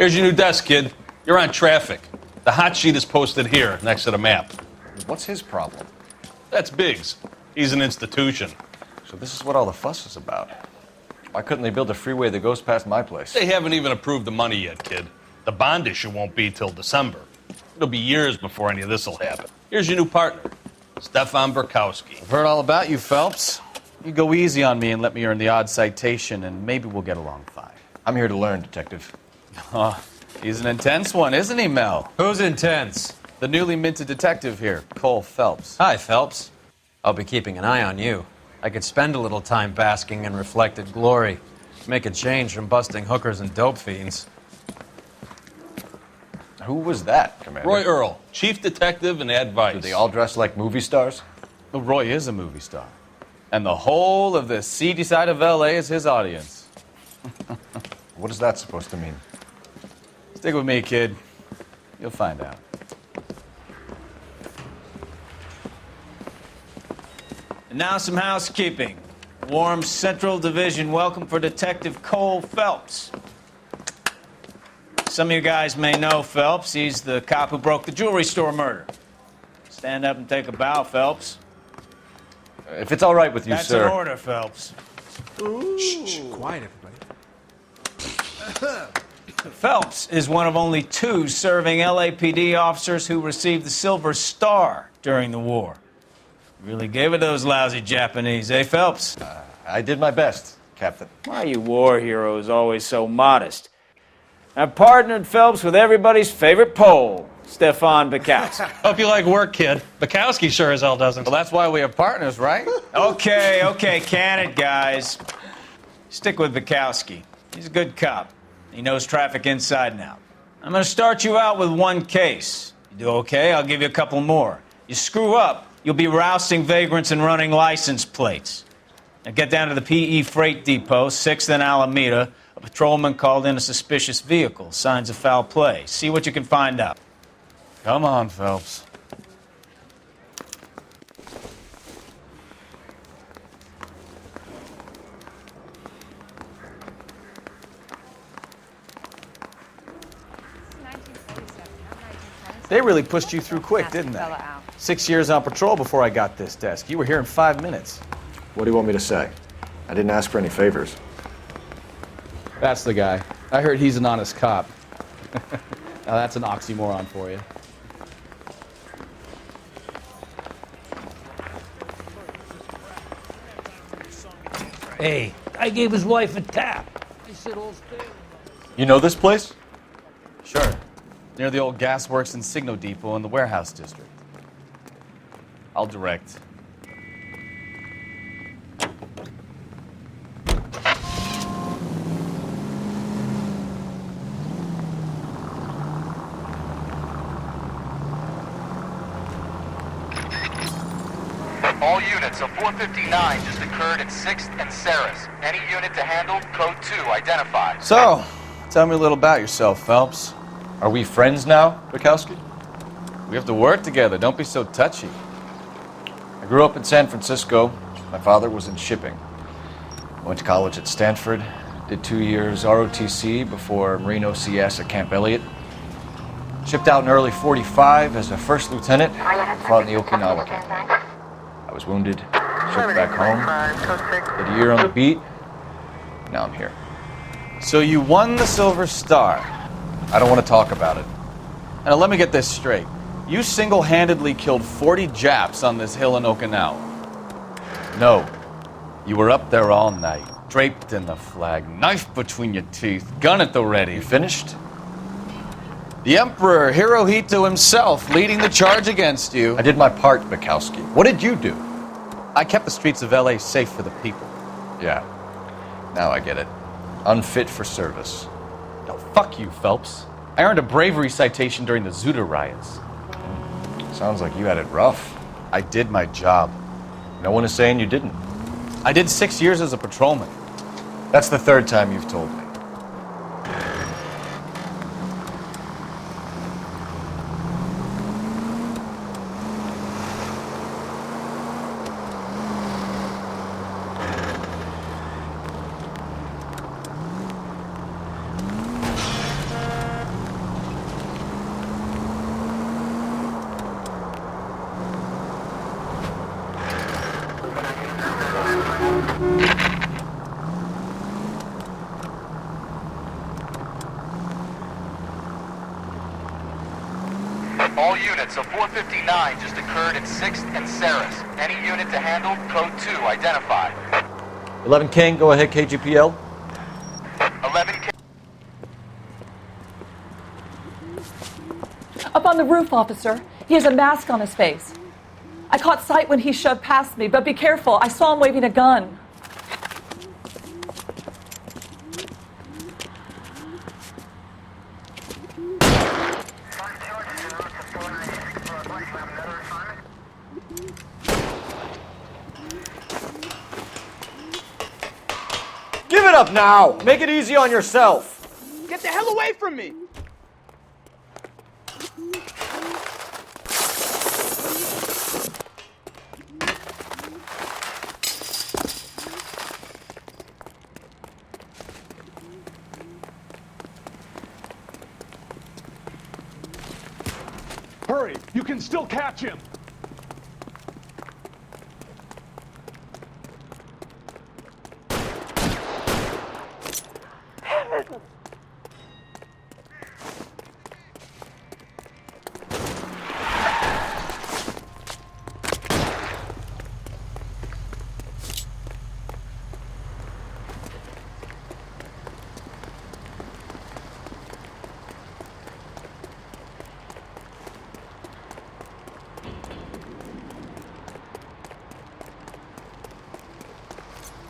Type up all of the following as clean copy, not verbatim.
Here's your new desk, kid. You're on traffic. The hot sheet is posted here, next to the map. What's his problem? That's Biggs. He's an institution. So this is what all the fuss is about. Why couldn't they build a freeway that goes past my place? They haven't even approved the money yet, kid. The bond issue won't be till December. It'll be years before any of this will happen. Here's your new partner, Stefan Burkowski. I've heard all about you, Phelps. You go easy on me and let me earn the odd citation, and maybe we'll get along fine. I'm here to learn, Detective. Oh, he's an intense one, isn't he, Mel? Who's intense? The newly minted detective here, Cole Phelps. Hi, Phelps. I'll be keeping an eye on you. I could spend a little time basking in reflected glory. Make a change from busting hookers and dope fiends. Who was that, Commander? Roy Earl, chief detective and advice. Do they all dress like movie stars? Well, Roy is a movie star. And the whole of the seedy side of L.A. is his audience. What is that supposed to mean? Stick with me, kid. You'll find out. And now some housekeeping. Warm Central Division welcome for Detective Cole Phelps. Some of you guys may know Phelps. He's the cop who broke the jewelry store murder. Stand up and take a bow, Phelps. If it's all right with you, That's sir. That's an order, Phelps. Shh, quiet, everybody. Phelps is one of only 2 serving LAPD officers who received the Silver Star during the war. Really gave it those lousy Japanese, eh, Phelps? I did my best, Captain. Why are you war heroes always so modest? I've partnered Phelps with everybody's favorite Pole, Stefan Burkowski. Hope you like work, kid. Bukowski sure as hell doesn't. Well, that's why we have partners, right? Okay, can it, guys. Stick with Burkowski. He's a good cop. He knows traffic inside and out. I'm going to start you out with 1 case. You do okay, I'll give you a couple more. You screw up, you'll be rousting vagrants and running license plates. Now get down to the PE Freight Depot, 6th and Alameda. A patrolman called in a suspicious vehicle. Signs of foul play. See what you can find out. Come on, Phelps. They really pushed you through quick, didn't they? 6 years on patrol before I got this desk. You were here in 5 minutes. What do you want me to say? I didn't ask for any favors. That's the guy. I heard he's an honest cop. Now that's an oxymoron for you. Hey, I gave his wife a tap. I said, "All stay." You know this place? Sure. Near the old gasworks and Signal Depot in the warehouse district. I'll direct. All units, a 459 just occurred at 6th and Saris. Any unit to handle, code 2, identify. So, tell me a little about yourself, Phelps. Are we friends now, Burkowski? We have to work together. Don't be so touchy. I grew up in San Francisco. My father was in shipping. I went to college at Stanford, did 2 years ROTC before Marine OCS at Camp Elliott. Shipped out in early 45 as a first lieutenant, fought in the Okinawa campaign. I was wounded, shipped back home, did a year on the beat, now I'm here. So you won the Silver Star. I don't want to talk about it. Now let me get this straight. You single-handedly killed 40 Japs on this hill in Okinawa. No. You were up there all night, draped in the flag, knife between your teeth, gun at the ready. You finished? The Emperor Hirohito himself leading the charge against you. I did my part, Bukowski. What did you do? I kept the streets of L.A. safe for the people. Yeah. Now I get it. Unfit for service. No, fuck you, Phelps. I earned a bravery citation during the Zuda riots. Sounds like you had it rough. I did my job. No one is saying you didn't. I did 6 years as a patrolman. That's the 3rd time you've told me. All units, a 459 just occurred at 6th and Saris. Any unit to handle, code 2 identified. 11 King, go ahead, KGPL. 11 K. Up on the roof, officer. He has a mask on his face. I caught sight when he shoved past me, but be careful. I saw him waving a gun. Give it up now! Make it easy on yourself! Get the hell away from me! Hurry! You can still catch him!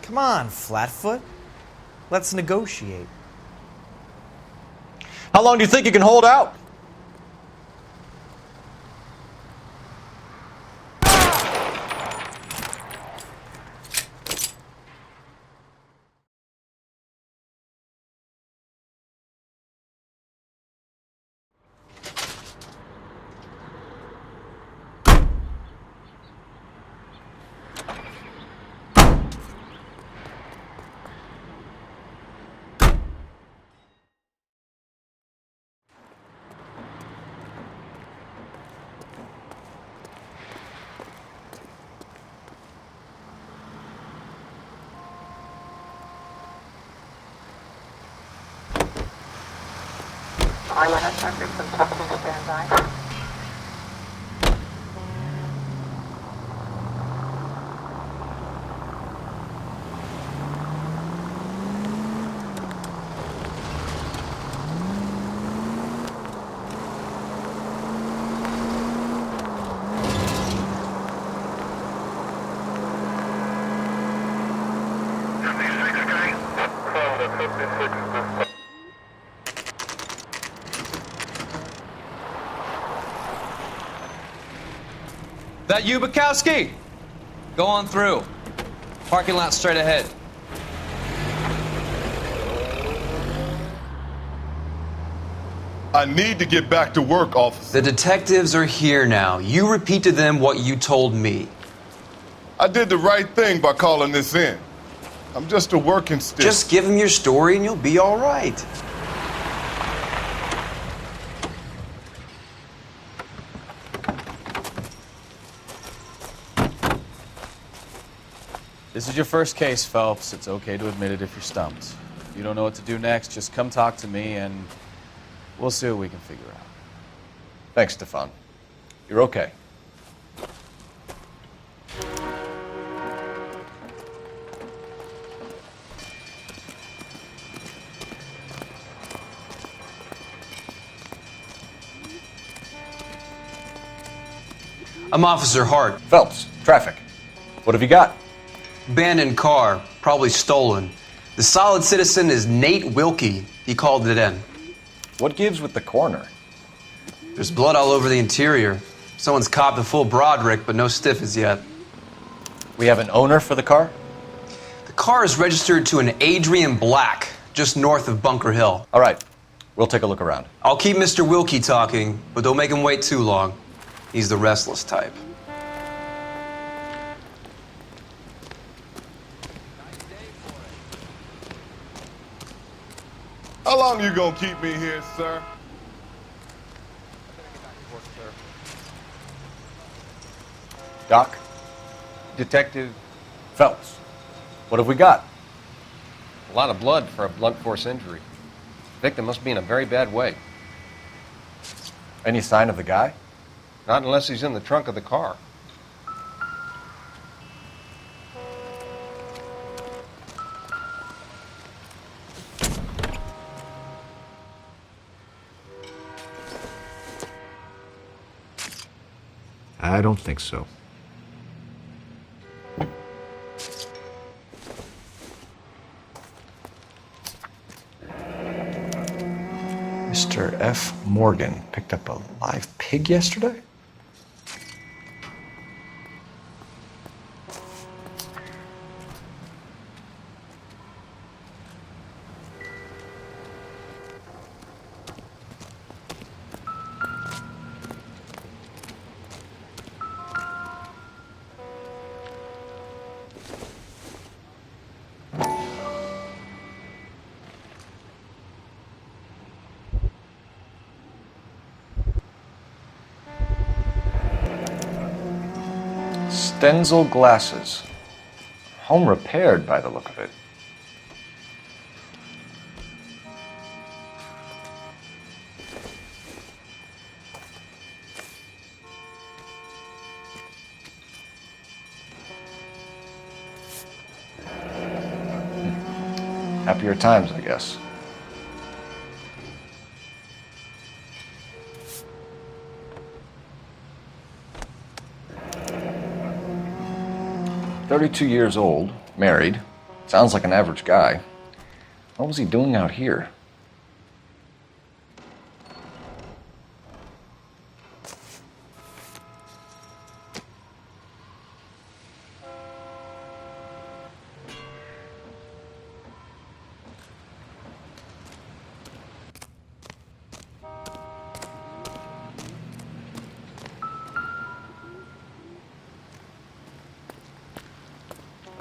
Come on, Flatfoot. Let's negotiate. How long do you think you can hold out? That you, Bukowski? Go on through. Parking lot straight ahead. I need to get back to work, officer. The detectives are here now. You repeat to them what you told me. I did the right thing by calling this in. I'm just a working stick. Just give them your story and you'll be all right. This is your first case, Phelps. It's okay to admit it if you're stumped. If you don't know what to do next, just come talk to me and we'll see what we can figure out. Thanks, Stefan. You're okay. I'm Officer Hart. Phelps, traffic. What have you got? Abandoned car, probably stolen. The solid citizen is Nate Wilkie. He called it in. What gives with the coroner? There's blood all over the interior. Someone's copped a full Broderick, but no stiff as yet. We have an owner for the car? The car is registered to an Adrian Black, just north of Bunker Hill. All right. We'll take a look around. I'll keep Mr. Wilkie talking, but don't make him wait too long. He's the restless type. How long you gonna keep me here, sir? Doc? Detective Phelps. What have we got? A lot of blood for a blunt force injury. Victim must be in a very bad way. Any sign of the guy? Not unless he's in the trunk of the car. I don't think so. Mr. F. Morgan picked up a live pig yesterday? Stenzel glasses. Home repaired by the look of it. Happier times, I guess. "32 years old, married. Sounds like an average guy. What was he doing out here?"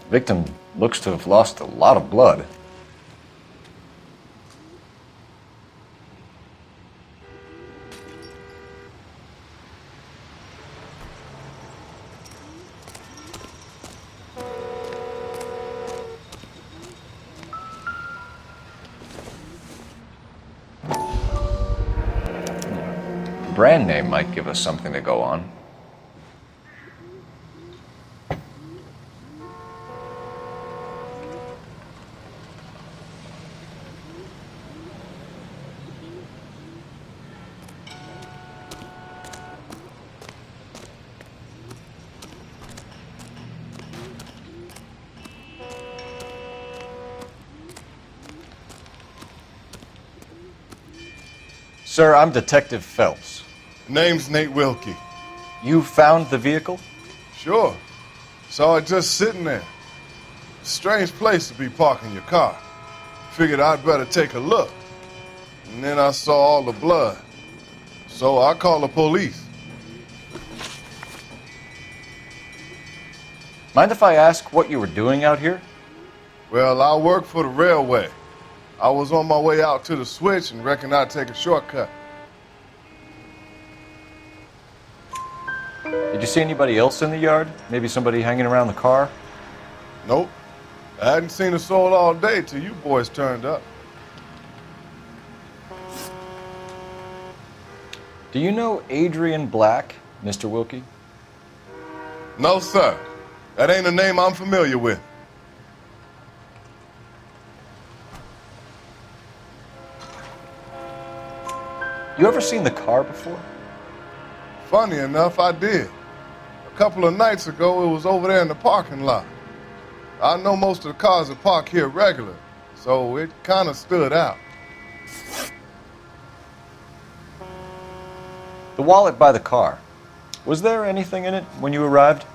Victim looks to have lost a lot of blood. The brand name might give us something to go on. Sir, I'm Detective Phelps. Name's Nate Wilkie. You found the vehicle? Sure. Saw it just sitting there. Strange place to be parking your car. Figured I'd better take a look. And then I saw all the blood. So I called the police. Mind if I ask what you were doing out here? Well, I work for the railway. I was on my way out to the switch and reckoned I'd take a shortcut. Did you see anybody else in the yard? Maybe somebody hanging around the car? Nope. I hadn't seen a soul all day till you boys turned up. Do you know Adrian Black, Mr. Wilkie? No, sir. That ain't a name I'm familiar with. You ever seen the car before? Funny enough, I did. A couple of nights ago, it was over there in the parking lot. I know most of the cars are parked here regular, so it kind of stood out. The wallet by the car. Was there anything in it when you arrived?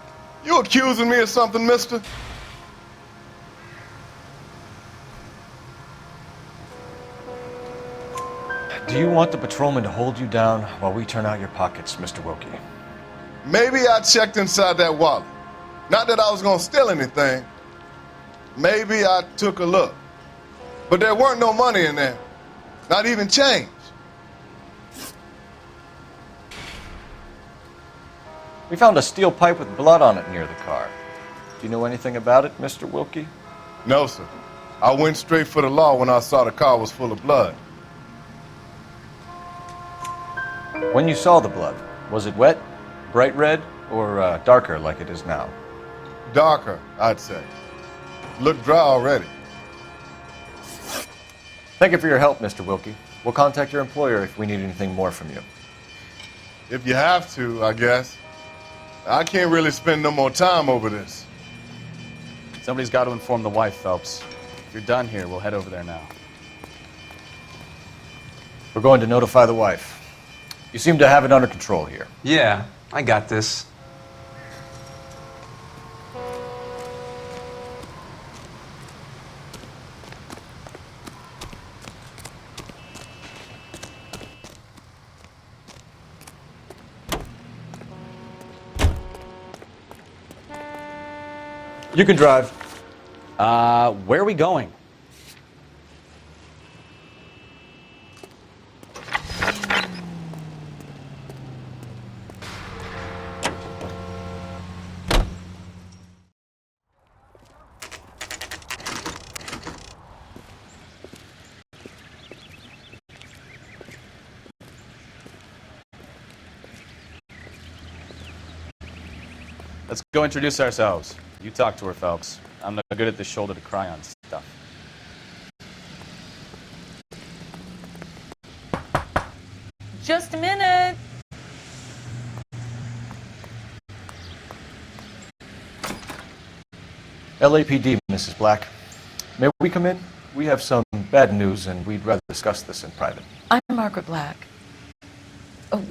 You accusing me of something, mister? Do you want the patrolman to hold you down while we turn out your pockets, Mr. Wilkie? Maybe I checked inside that wallet. Not that I was gonna steal anything. Maybe I took a look. But there weren't no money in there. Not even change. We found a steel pipe with blood on it near the car. Do you know anything about it, Mr. Wilkie? No, sir. I went straight for the law when I saw the car was full of blood. When you saw the blood, was it wet, bright red, or darker like it is now? Darker, I'd say. Looked dry already. Thank you for your help, Mr. Wilkie. We'll contact your employer if we need anything more from you. If you have to, I guess. I can't really spend no more time over this. Somebody's got to inform the wife, Phelps. If you're done here, we'll head over there now. We're going to notify the wife. You seem to have it under control here. Yeah, I got this. You can drive. Where are we going? Let's go introduce ourselves. You talk to her, Phelps. I'm not good at this shoulder to cry on stuff. Just a minute. LAPD, Mrs. Black. May we come in? We have some bad news and we'd rather discuss this in private. I'm Margaret Black.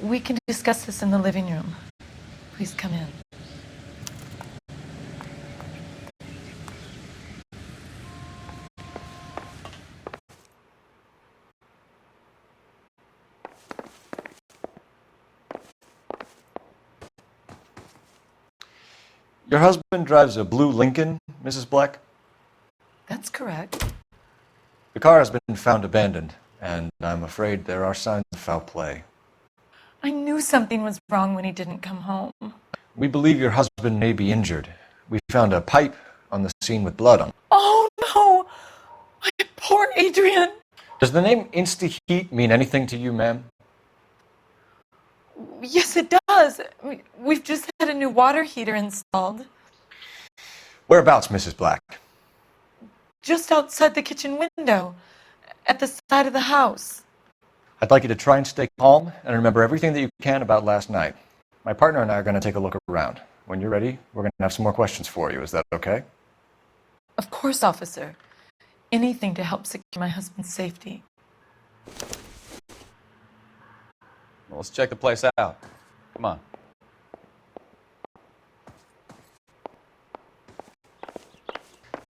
We can discuss this in the living room. Please come in. Your husband drives a blue Lincoln, Mrs. Black? That's correct. The car has been found abandoned, and I'm afraid there are signs of foul play. I knew something was wrong when he didn't come home. We believe your husband may be injured. We found a pipe on the scene with blood on it. Oh, no! My poor Adrian! Does the name Insta-Heat mean anything to you, ma'am? Yes, it does. We've just had a new water heater installed. Whereabouts, Mrs. Black? Just outside the kitchen window, at the side of the house. I'd like you to try and stay calm and remember everything that you can about last night. My partner and I are going to take a look around. When you're ready, we're going to have some more questions for you. Is that okay? Of course, officer. Anything to help secure my husband's safety. Well, let's check the place out. Come on.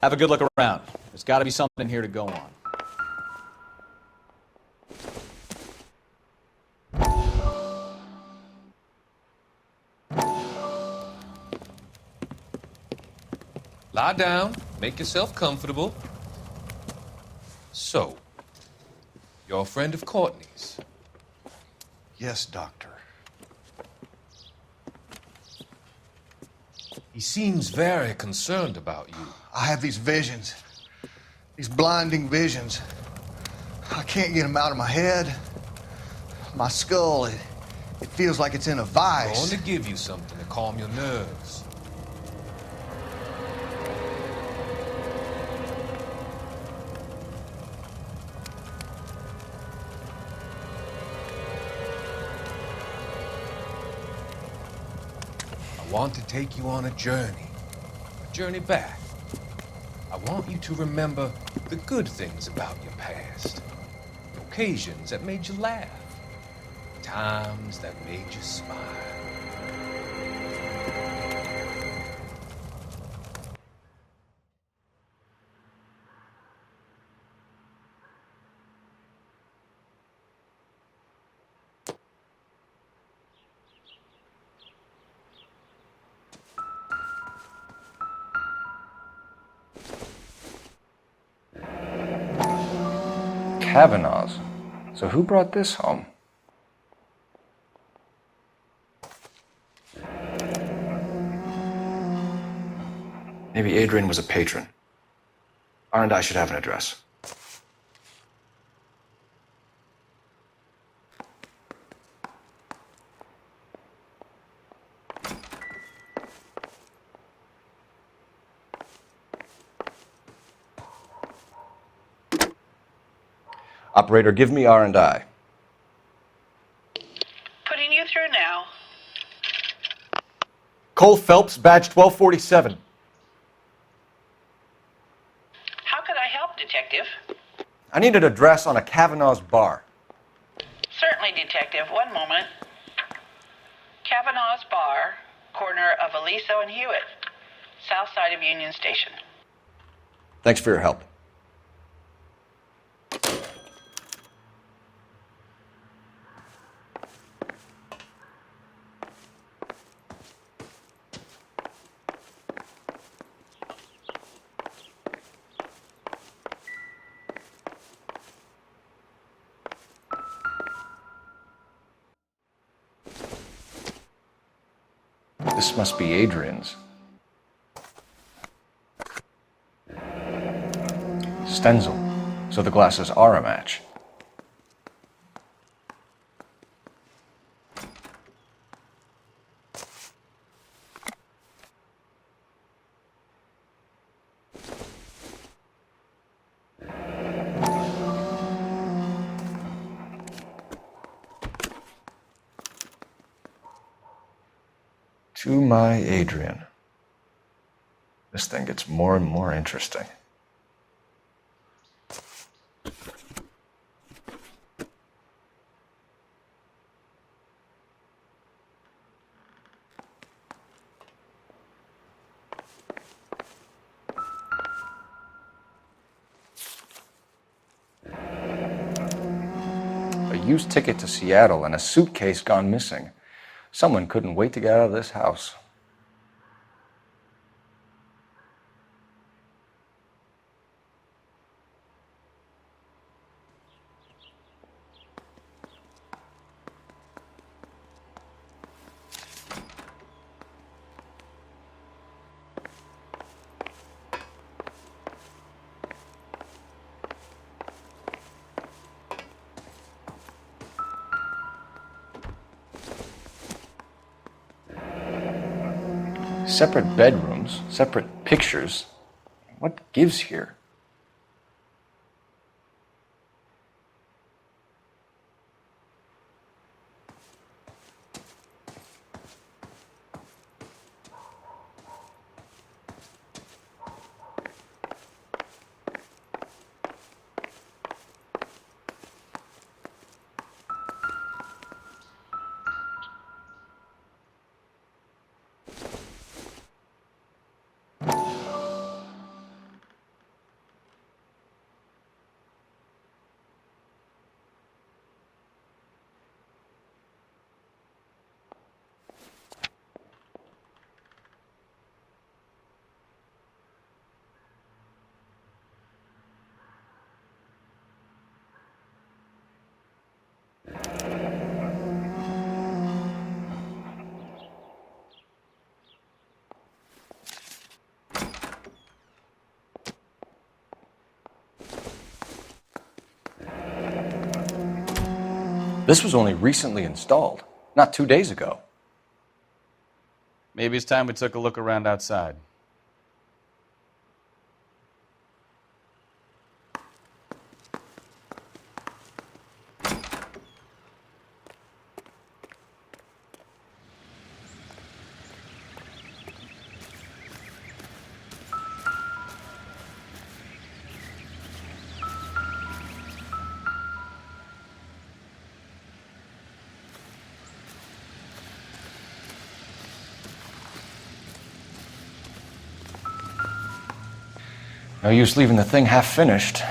Have a good look around. There's got to be something here to go on. Lie down, make yourself comfortable. So, you're a friend of Courtney's? Yes, Doctor. He seems very concerned about you. I have these visions, these blinding visions. I can't get them out of my head. My skull, it feels like it's in a I'm vice. going to give you something to calm your nerves. I want to take you on a journey back. I want you to remember the good things about your past, occasions that made you laugh, times that made you smile. Kavanaugh's. So who brought this home? Maybe Adrian was a patron. R&I should have an address. Operator, give me R&I. Putting you through now. Cole Phelps, badge 1247. How could I help, Detective? I need an address on a Kavanaugh's bar. Certainly, Detective. One moment. Kavanaugh's Bar, corner of Aliso and Hewitt, south side of Union Station. Thanks for your help. This must be Adrian's. Stenzel. So the glasses are a match. To my Adrian. This thing gets more and more interesting. A used ticket to Seattle and a suitcase gone missing. Someone couldn't wait to get out of this house. Separate bedrooms, separate pictures. What gives here? This was only recently installed, not 2 days ago. Maybe it's time we took a look around outside. No use leaving the thing half finished.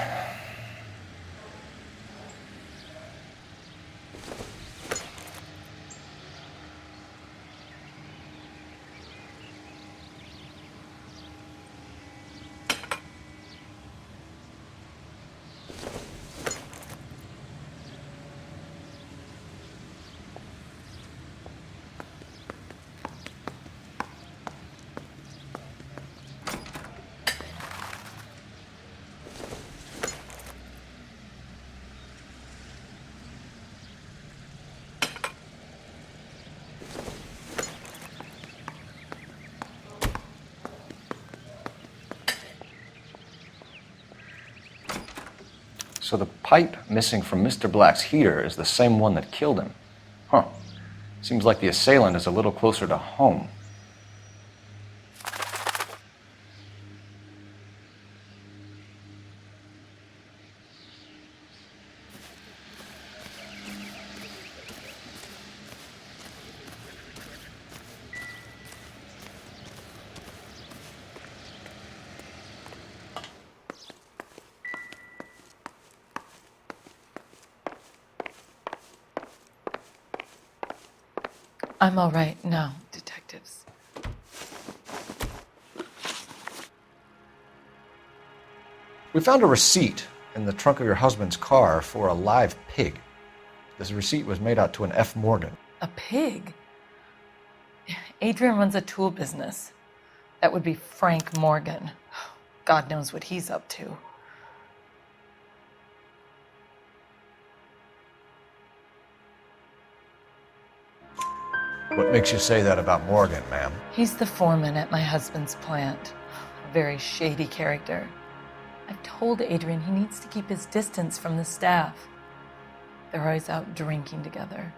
So the pipe missing from Mr. Black's heater is the same one that killed him. Huh. Seems like the assailant is a little closer to home. I'm all right now, detectives. We found a receipt in the trunk of your husband's car for a live pig. This receipt was made out to an F. Morgan. A pig? Adrian runs a tool business. That would be Frank Morgan. God knows what he's up to. What makes you say that about Morgan, ma'am? He's the foreman at my husband's plant. A very shady character. I've told Adrian he needs to keep his distance from the staff. They're always out drinking together.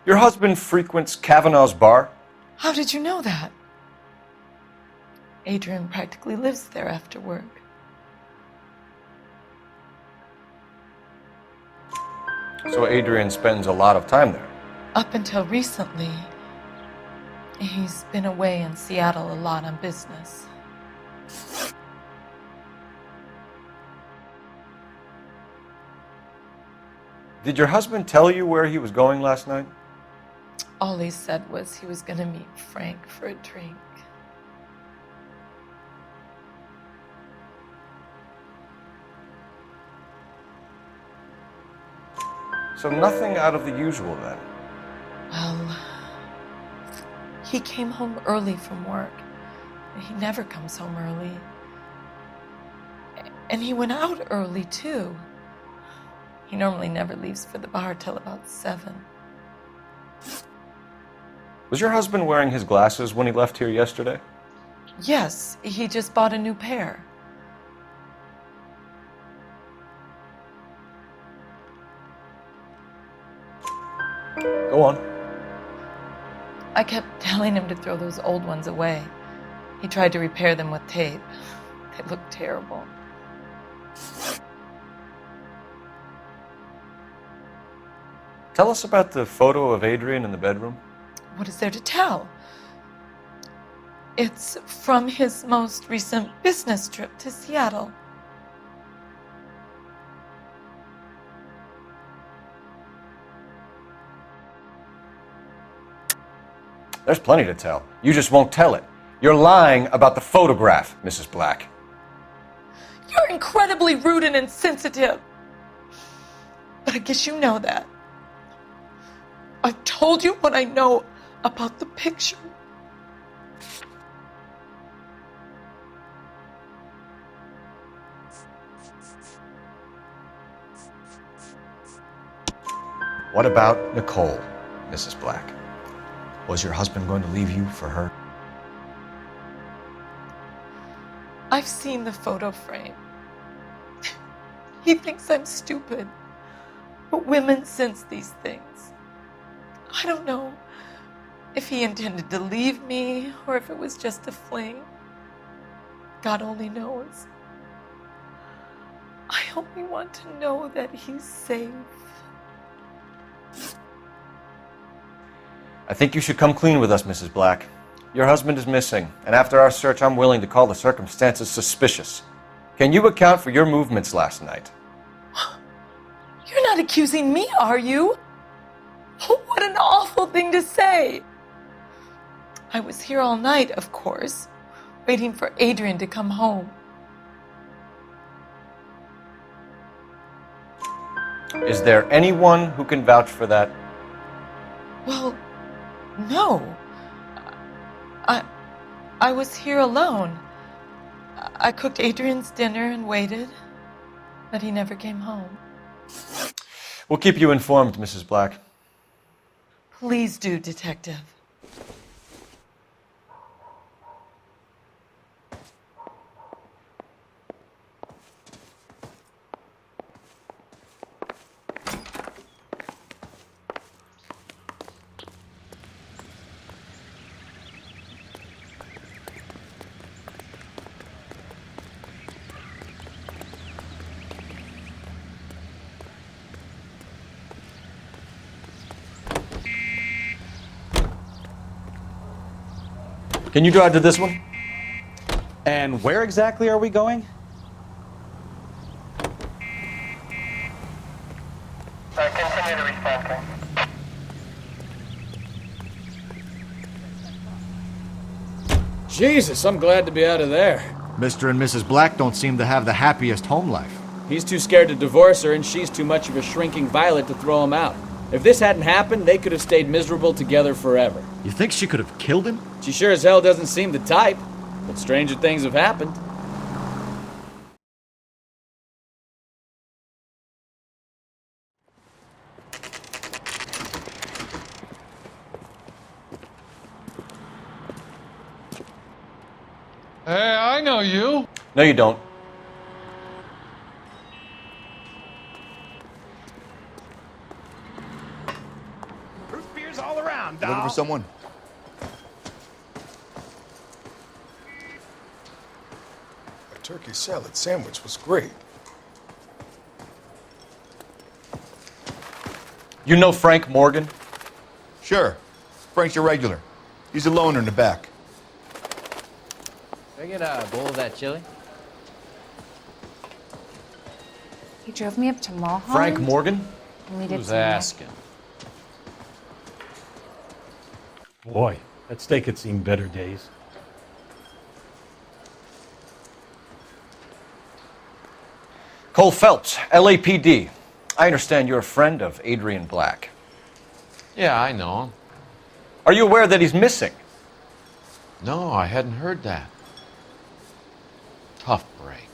Your husband frequents Kavanaugh's bar? How did you know that? Adrian practically lives there after work. So Adrian spends a lot of time there? Up until recently, he's been away in Seattle a lot on business. Did your husband tell you where he was going last night? All he said was he was going to meet Frank for a drink. So nothing out of the usual then? Well, he came home early from work. He never comes home early. And he went out early, too. He normally never leaves for the bar till about 7. Was your husband wearing his glasses when he left here yesterday? Yes, he just bought a new pair. Go on. I kept telling him to throw those old ones away. He tried to repair them with tape. They looked terrible. Tell us about the photo of Adrian in the bedroom. What is there to tell? It's from his most recent business trip to Seattle. There's plenty to tell. You just won't tell it. You're lying about the photograph, Mrs. Black. You're incredibly rude and insensitive. But I guess you know that. I've told you what I know about the picture. What about Nicole, Mrs. Black? Was your husband going to leave you for her? I've seen the photo frame. He thinks I'm stupid. But women sense these things. I don't know if he intended to leave me or if it was just a fling. God only knows. I only want to know that he's safe. I think you should come clean with us, Mrs. Black. Your husband is missing, and after our search, I'm willing to call the circumstances suspicious. Can you account for your movements last night? You're not accusing me, are you? What an awful thing to say. I was here all night, of course, waiting for Adrian to come home. Is there anyone who can vouch for that? Well, no. I was here alone. I cooked Adrian's dinner and waited, but he never came home. We'll keep you informed, Mrs. Black. Please do, Detective. Can you drive to this one? And where exactly are we going? Continue to respond. Jesus, I'm glad to be out of there. Mr. and Mrs. Black don't seem to have the happiest home life. He's too scared to divorce her, and she's too much of a shrinking violet to throw him out. If this hadn't happened, they could have stayed miserable together forever. You think she could have killed him? She sure as hell doesn't seem the type, but stranger things have happened. Hey, I know you. No, you don't. Root beers all around, Looking for someone? A turkey salad sandwich was great. You know Frank Morgan? Sure. Frank's your regular. He's a loner in the back. Can I get a bowl of that chili? He drove me up to Mulholland. Frank Morgan? And we did Who's some asking? Boy, that steak had seen better days. Cole Phelps, LAPD. I understand you're a friend of Adrian Black. Yeah, I know him. Are you aware that he's missing? No, I hadn't heard that. Tough break.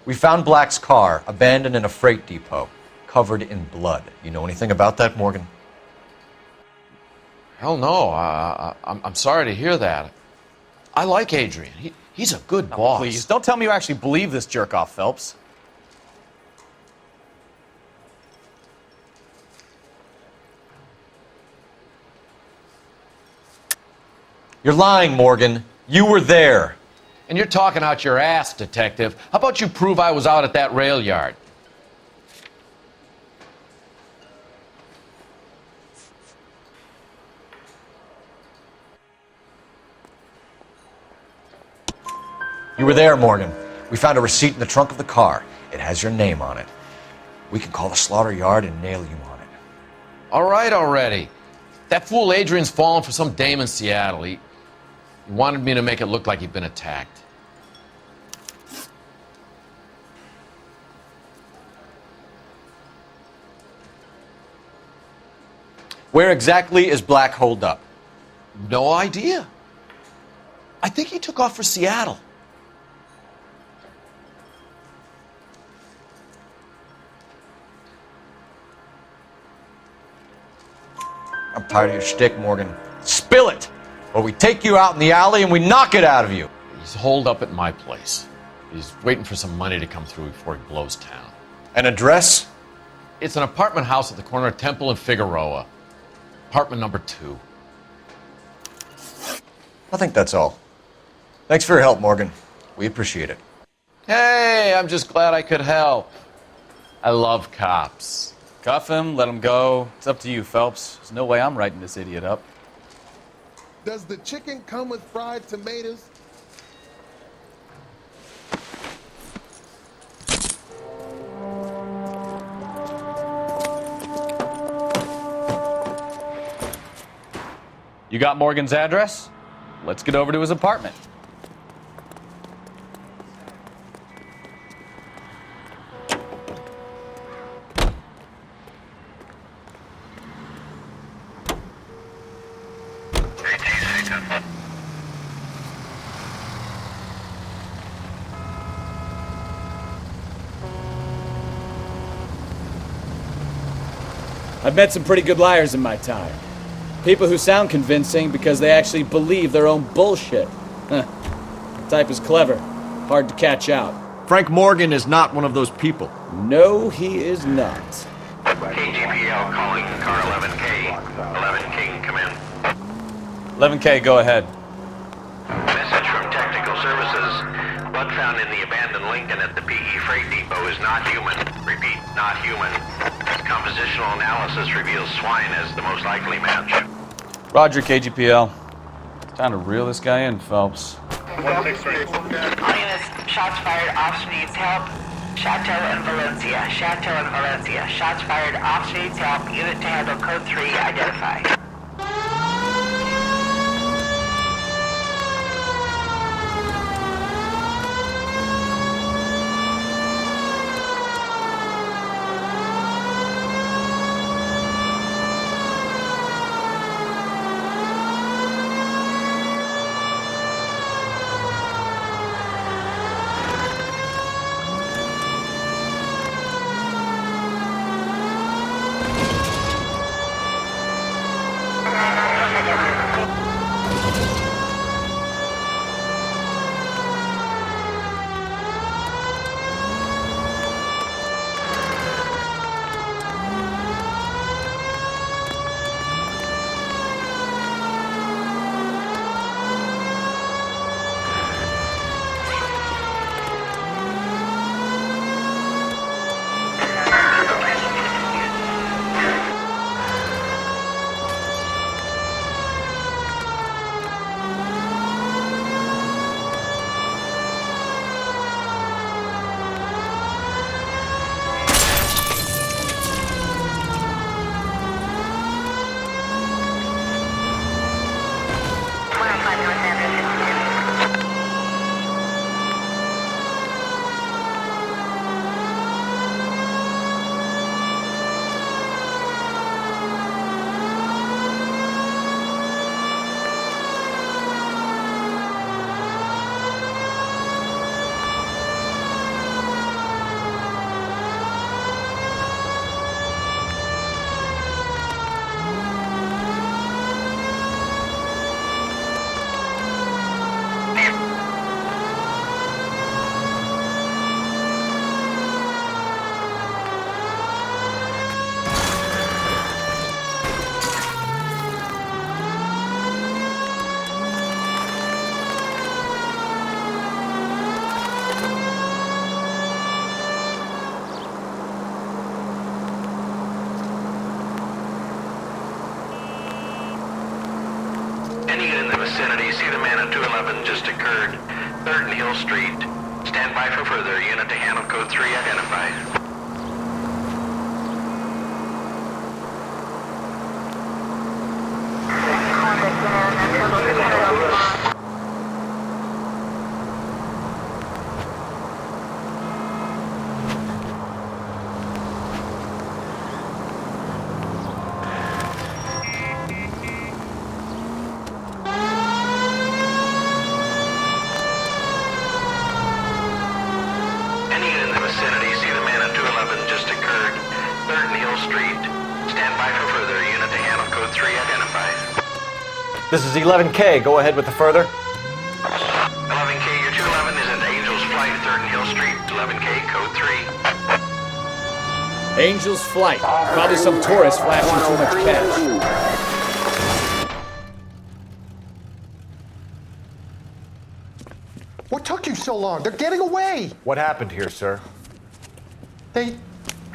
We found Black's car abandoned in a freight depot, covered in blood. You know anything about that, Morgan? Hell no. I'm sorry to hear that. I like Adrian. He's a good boss. Please, don't tell me you actually believe this jerk-off, Phelps. You're lying, Morgan. You were there. And you're talking out your ass, detective. How about you prove I was out at that rail yard? You were there, Morgan. We found a receipt in the trunk of the car. It has your name on it. We can call the slaughter yard and nail you on it. All right already. That fool Adrian's fallen for some dame in Seattle. He wanted me to make it look like he'd been attacked. Where exactly is Black holed up? No idea. I think he took off for Seattle. I'm tired of your shtick, Morgan. Spill it! Or we take you out in the alley and we knock it out of you. He's holed up at my place. He's waiting for some money to come through before he blows town. An address? It's an apartment house at the corner of Temple and Figueroa. Apartment number 2. I think that's all. Thanks for your help, Morgan. We appreciate it. Hey, I'm just glad I could help. I love cops. Cuff him, let him go. It's up to you, Phelps. There's no way I'm writing this idiot up. Does the chicken come with fried tomatoes? You got Morgan's address? Let's get over to his apartment. I've met some pretty good liars in my time. People who sound convincing because they actually believe their own bullshit. Huh. The type is clever, hard to catch out. Frank Morgan is not one of those people. No, he is not. KGPL calling car 11K. 11K, come in. 11K, go ahead. Message from Technical Services. Blood found in the abandoned Lincoln at the PE Freight Depot is not human. Repeat, not human. Compositional additional analysis reveals swine as the most likely match. Roger, KGPL. It's time to reel this guy in, Phelps. All units, shots fired, officer needs help. Chateau and Valencia. Chateau and Valencia. Shots fired, officer needs help. Unit to handle code 3, identify. Any unit in the vicinity, see the man at 211 just occurred. 3rd and Hill Street. Stand by for further. Unit to handle code 3 identified. This is 11K. Go ahead with the further. 11K, your 211 is at Angel's Flight, 3rd and Hill Street. 11K, code 3. Angel's Flight. Probably some tourist flashing too much cash. What took you so long? They're getting away. What happened here, sir? They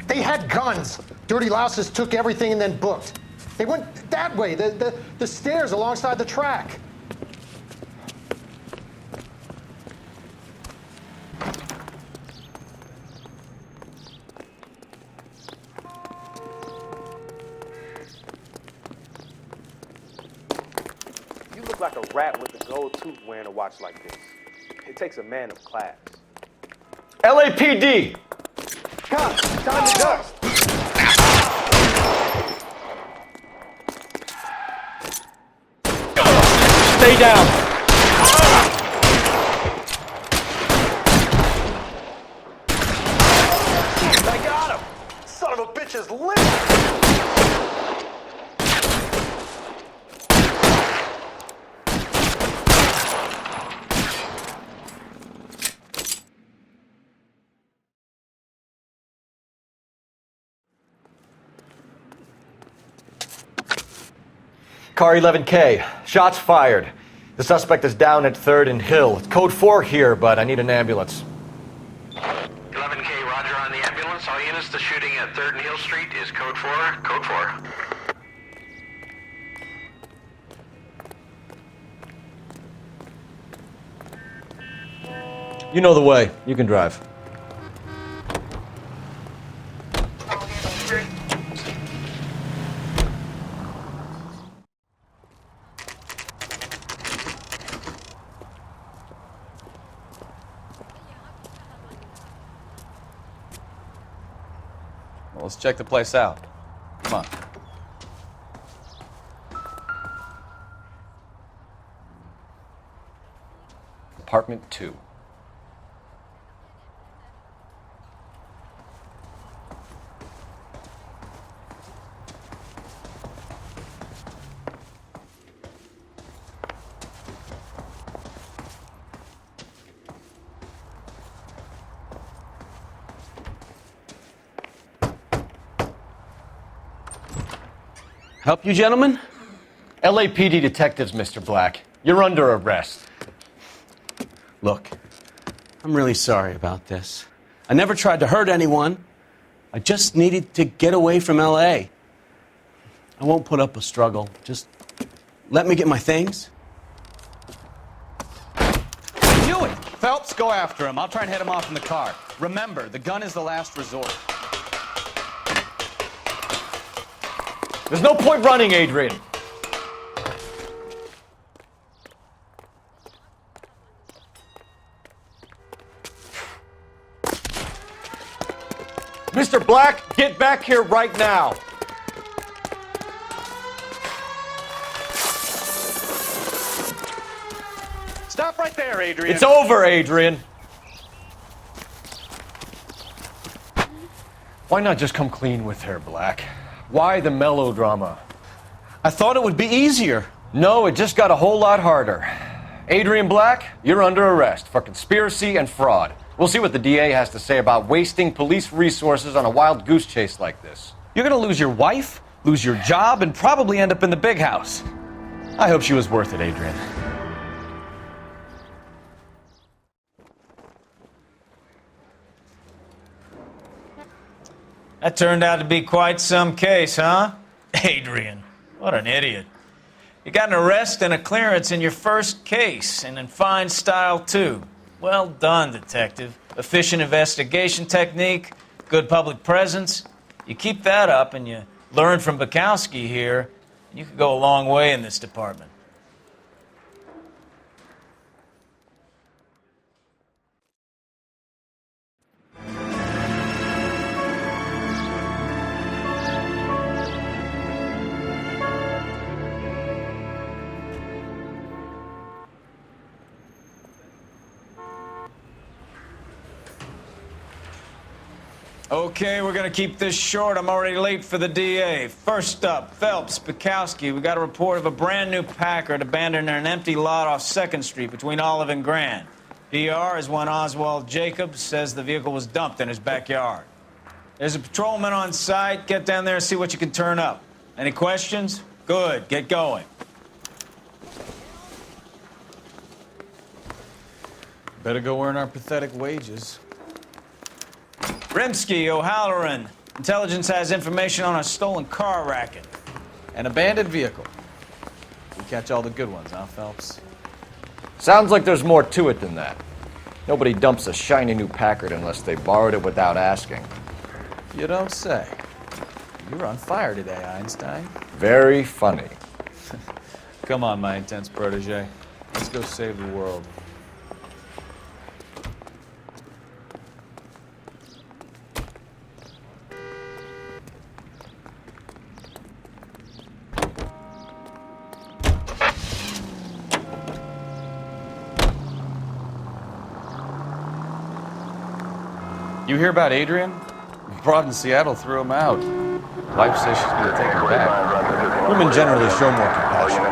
had guns. Dirty louses took everything and then booked. They went that way, the stairs alongside the track. You look like a rat with a gold tooth wearing a watch like this. It takes a man of class. LAPD! Cops, time to dust! Stay down! I got him! Son of a bitch is lit! Car 11K. Shots fired. The suspect is down at 3rd and Hill. It's code 4 here, but I need an ambulance. 11K, roger on the ambulance. All units, the shooting at 3rd and Hill Street is code Code 4. You know the way. You can drive. Well, let's check the place out. Come on. Apartment 2. Help you, gentlemen? LAPD detectives, Mr. Black. You're under arrest. Look, I'm really sorry about this. I never tried to hurt anyone. I just needed to get away from LA. I won't put up a struggle. Just let me get my things. Do it! Phelps, go after him. I'll try and head him off in the car. Remember, the gun is the last resort. There's no point running, Adrian. Mr. Black, get back here right now. Stop right there, Adrian. It's over, Adrian. Why not just come clean with her, Black? Why the melodrama? I thought it would be easier. No, it just got a whole lot harder. Adrian Black, you're under arrest for conspiracy and fraud. We'll see what the DA has to say about wasting police resources on a wild goose chase like this. You're gonna lose your wife, lose your job, and probably end up in the big house. I hope she was worth it, Adrian. That turned out to be quite some case, huh? Adrian, what an idiot. You got an arrest and a clearance in your first case, and in fine style, too. Well done, detective. Efficient investigation technique, good public presence. You keep that up and you learn from Bukowski here, and you could go a long way in this department. Okay, we're gonna keep this short. I'm already late for the DA. First up, Phelps, Bukowski. We got a report of a brand new Packard abandoned in an empty lot off 2nd Street between Olive and Grand. PR is one Oswald Jacobs says the vehicle was dumped in his backyard. There's a patrolman on site. Get down there and see what you can turn up. Any questions? Good, get going. Better go earn our pathetic wages. Rimsky, O'Halloran. Intelligence has information on a stolen car racket. An abandoned vehicle. We catch all the good ones, huh, Phelps? Sounds like there's more to it than that. Nobody dumps a shiny new Packard unless they borrowed it without asking. You don't say. You're on fire today, Einstein. Very funny. Come on, my intense protege. Let's go save the world. You hear about Adrian? Broad in Seattle threw him out. Wife says she's going to take him back. Women generally show more compassion.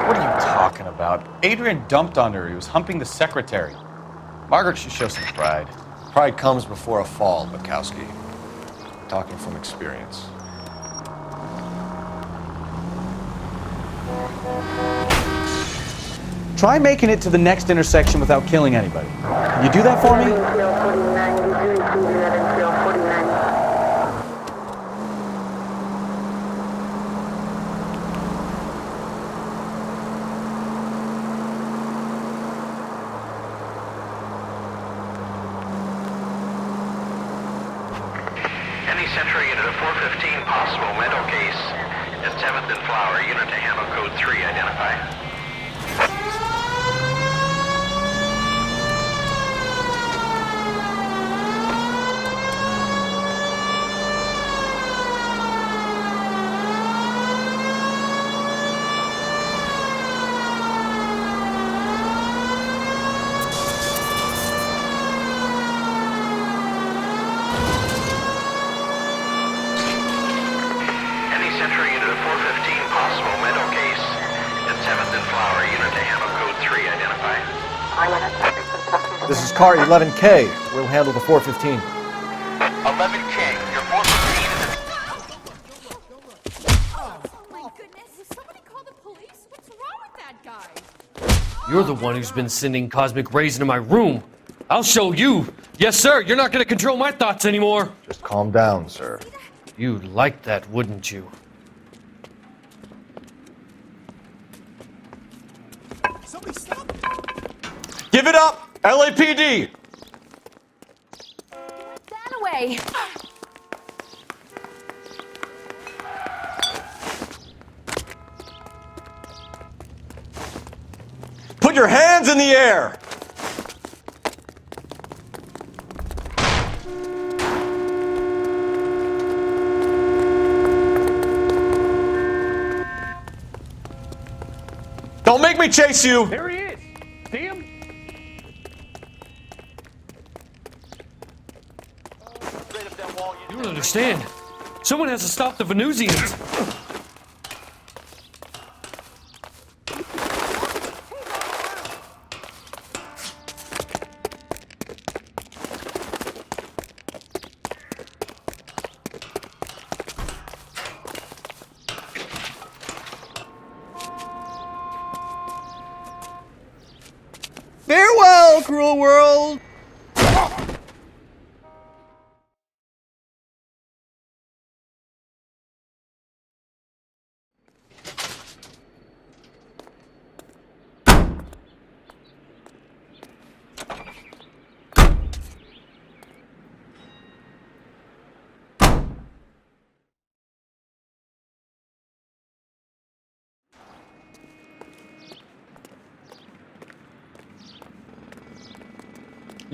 What are you talking about? Adrian dumped on her. He was humping the secretary. Margaret should show some pride. Pride comes before a fall, Bukowski. Talking from experience. Try making it to the next intersection without killing anybody. Can you do that for me? Central Unit of 415, possible mental case at 7th and Flower. Unit to handle code 3, identify. Central Unit of 415, possible mental case at 7th and Flower. Unit to handle code 3, identify. This is car 11K. We'll handle the 415. 11K, your 415 is... Oh my goodness! Somebody call the police? What's wrong with that guy? You're the one who's been sending cosmic rays into my room. I'll show you. Yes, sir. You're not going to control my thoughts anymore. Just calm down, sir. You'd like that, wouldn't you? Give it up! LAPD! That away! Put your hands in the air! Don't make me chase you! There he is. See him? You don't understand. Someone has to stop the Venusians. Farewell, cruel world!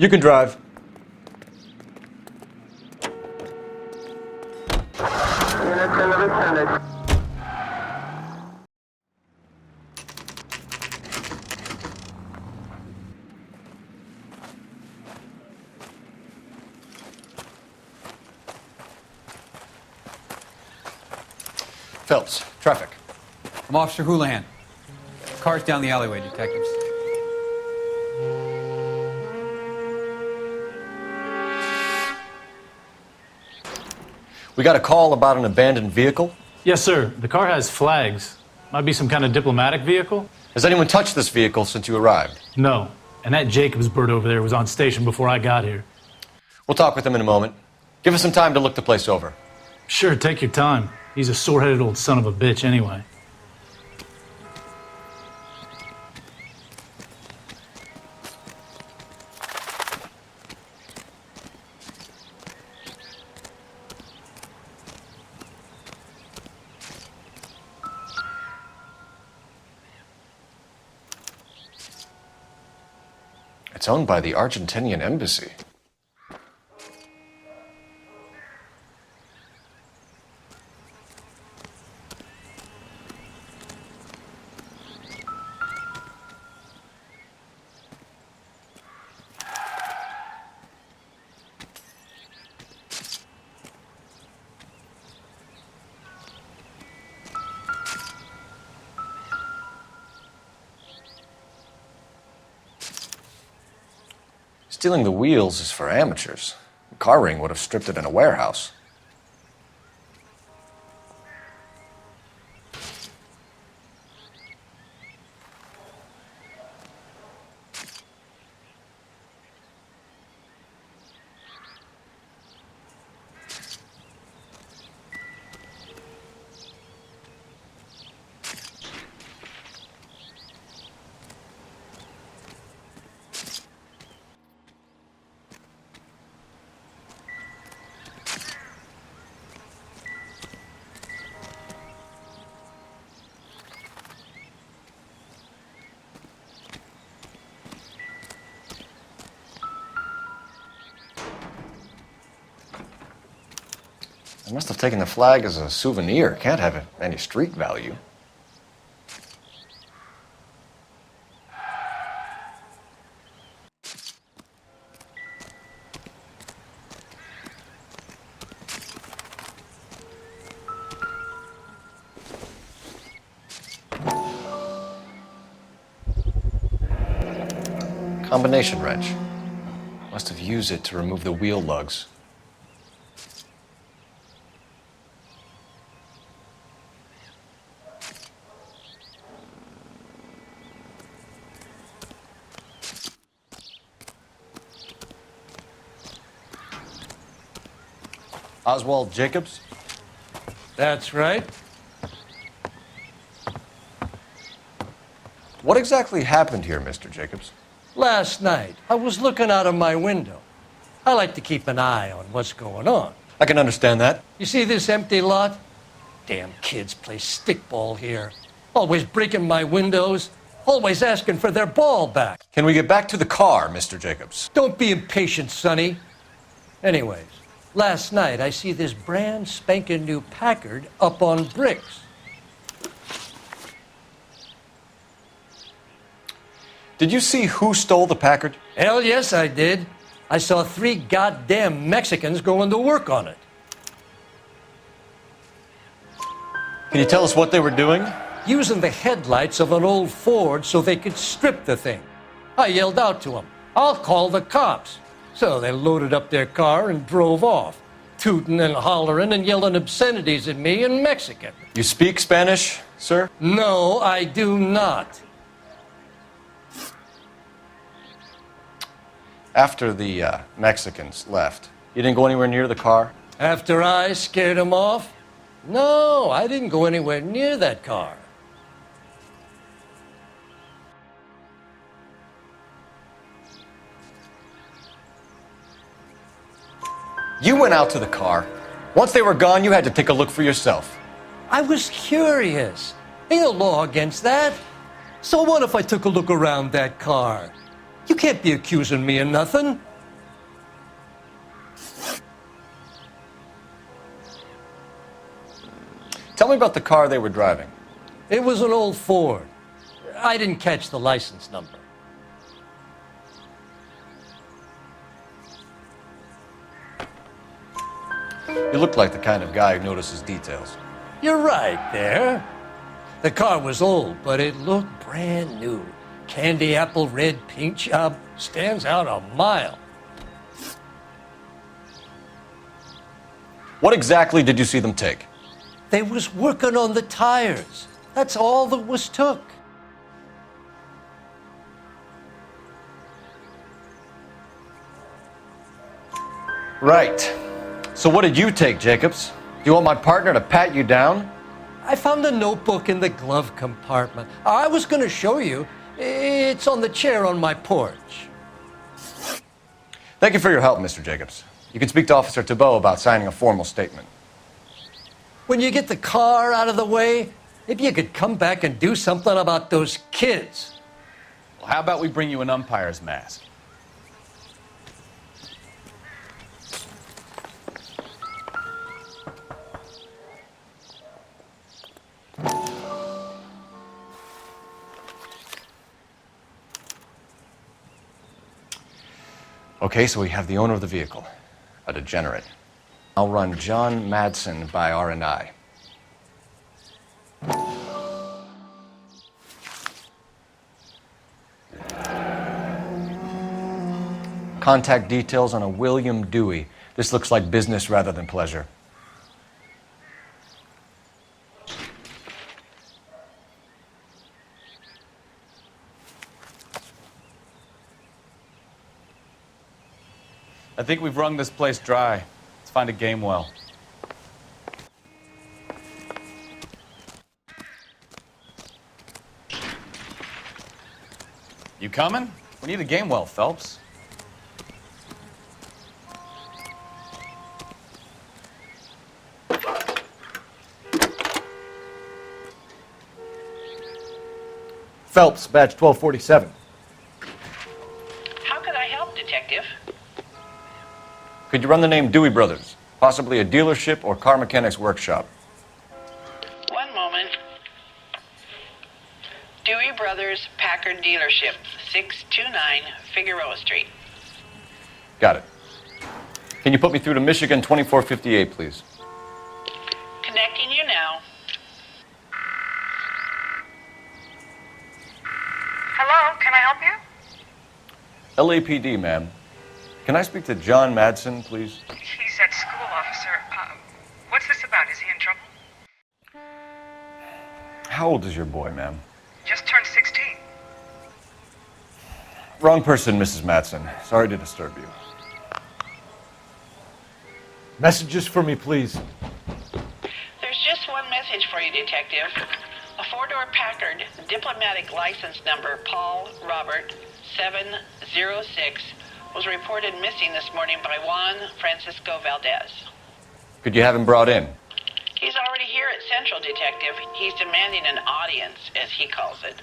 You can drive. Phelps, traffic. I'm Officer Houlihan. Car's down the alleyway, detectives. We got a call about an abandoned vehicle. Yes, sir. The car has flags. Might be some kind of diplomatic vehicle. Has anyone touched this vehicle since you arrived? No. And that Jacobs bird over there was on station before I got here. We'll talk with him in a moment. Give us some time to look the place over. Sure, take your time. He's a sore-headed old son of a bitch anyway. It's owned by the Argentinian embassy. Stealing the wheels is for amateurs. The car ring would have stripped it in a warehouse. I must have taken the flag as a souvenir. Can't have any street value. Combination wrench. Must have used it to remove the wheel lugs. Oswald Jacobs? That's right. What exactly happened here, Mr. Jacobs? Last night, I was looking out of my window. I like to keep an eye on what's going on. I can understand that. You see this empty lot? Damn kids play stickball here. Always breaking my windows, always asking for their ball back. Can we get back to the car, Mr. Jacobs? Don't be impatient, Sonny. Anyways, last night I see this brand spanking new Packard up on bricks. Did you see who stole the Packard? Hell yes, I did. I saw 3 goddamn Mexicans going to work on it. Can you tell us what they were doing? Using the headlights of an old Ford so they could strip the thing. I yelled out to them, "I'll call the cops." So they loaded up their car and drove off, tooting and hollering and yelling obscenities at me in Mexican. You speak Spanish, sir? No, I do not. After the Mexicans left, you didn't go anywhere near the car? After I scared them off? No, I didn't go anywhere near that car. You went out to the car. Once they were gone, you had to take a look for yourself. I was curious. Ain't no law against that. So what if I took a look around that car? You can't be accusing me of nothing. Tell me about the car they were driving. It was an old Ford. I didn't catch the license number. You look like the kind of guy who notices details. You're right there. The car was old, but it looked brand new. Candy apple red paint job stands out a mile. What exactly did you see them take? They was working on the tires. That's all that was took. Right. So what did you take, Jacobs? Do you want my partner to pat you down? I found a notebook in the glove compartment. I was going to show you. It's on the chair on my porch. Thank you for your help, Mr. Jacobs. You can speak to Officer Thibault about signing a formal statement. When you get the car out of the way, if you could come back and do something about those kids. Well, how about we bring you an umpire's mask? Okay, so we have the owner of the vehicle, a degenerate. I'll run John Madsen by R&I. Contact details on a William Dewey. This looks like business rather than pleasure. I think we've wrung this place dry. Let's find a game well. You coming? We need a game well, Phelps. Phelps, badge 1247. How can I help, Detective? Could you run the name Dewey Brothers? Possibly a dealership or car mechanic's workshop. One moment. Dewey Brothers Packard Dealership, 629 Figueroa Street. Got it. Can you put me through to Michigan 2458, please? Connecting you now. Hello, can I help you? LAPD, ma'am. Can I speak to John Madsen, please? He's at school, officer. What's this about? Is he in trouble? How old is your boy, ma'am? Just turned 16. Wrong person, Mrs. Madsen. Sorry to disturb you. Messages for me, please. There's just one message for you, Detective. A four-door Packard, diplomatic license number Paul Robert 706, was reported missing this morning by Juan Francisco Valdez. Could you have him brought in? He's already here at Central, Detective. He's demanding an audience, as he calls it.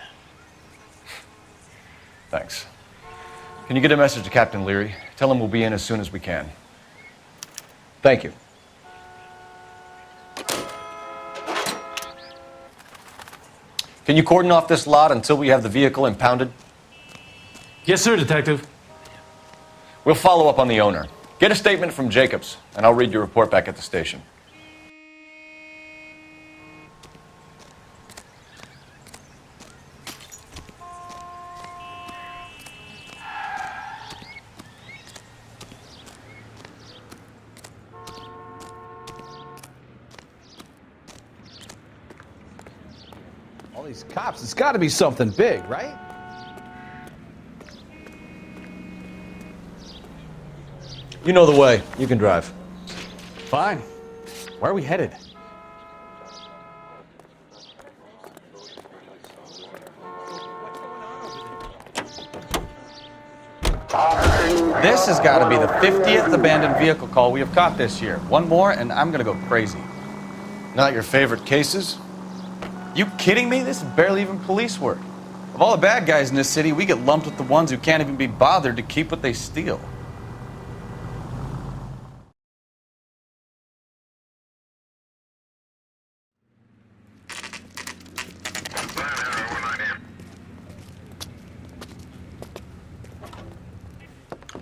Thanks. Can you get a message to Captain Leary? Tell him we'll be in as soon as we can. Thank you. Can you cordon off this lot until we have the vehicle impounded? Yes, sir, Detective. We'll follow up on the owner. Get a statement from Jacobs, and I'll read your report back at the station. All these cops, it's got to be something big, right? You know the way. You can drive. Fine. Where are we headed? This has got to be the 50th abandoned vehicle call we have caught this year. One more, and I'm going to go crazy. Not your favorite cases? You kidding me? This is barely even police work. Of all the bad guys in this city, we get lumped with the ones who can't even be bothered to keep what they steal.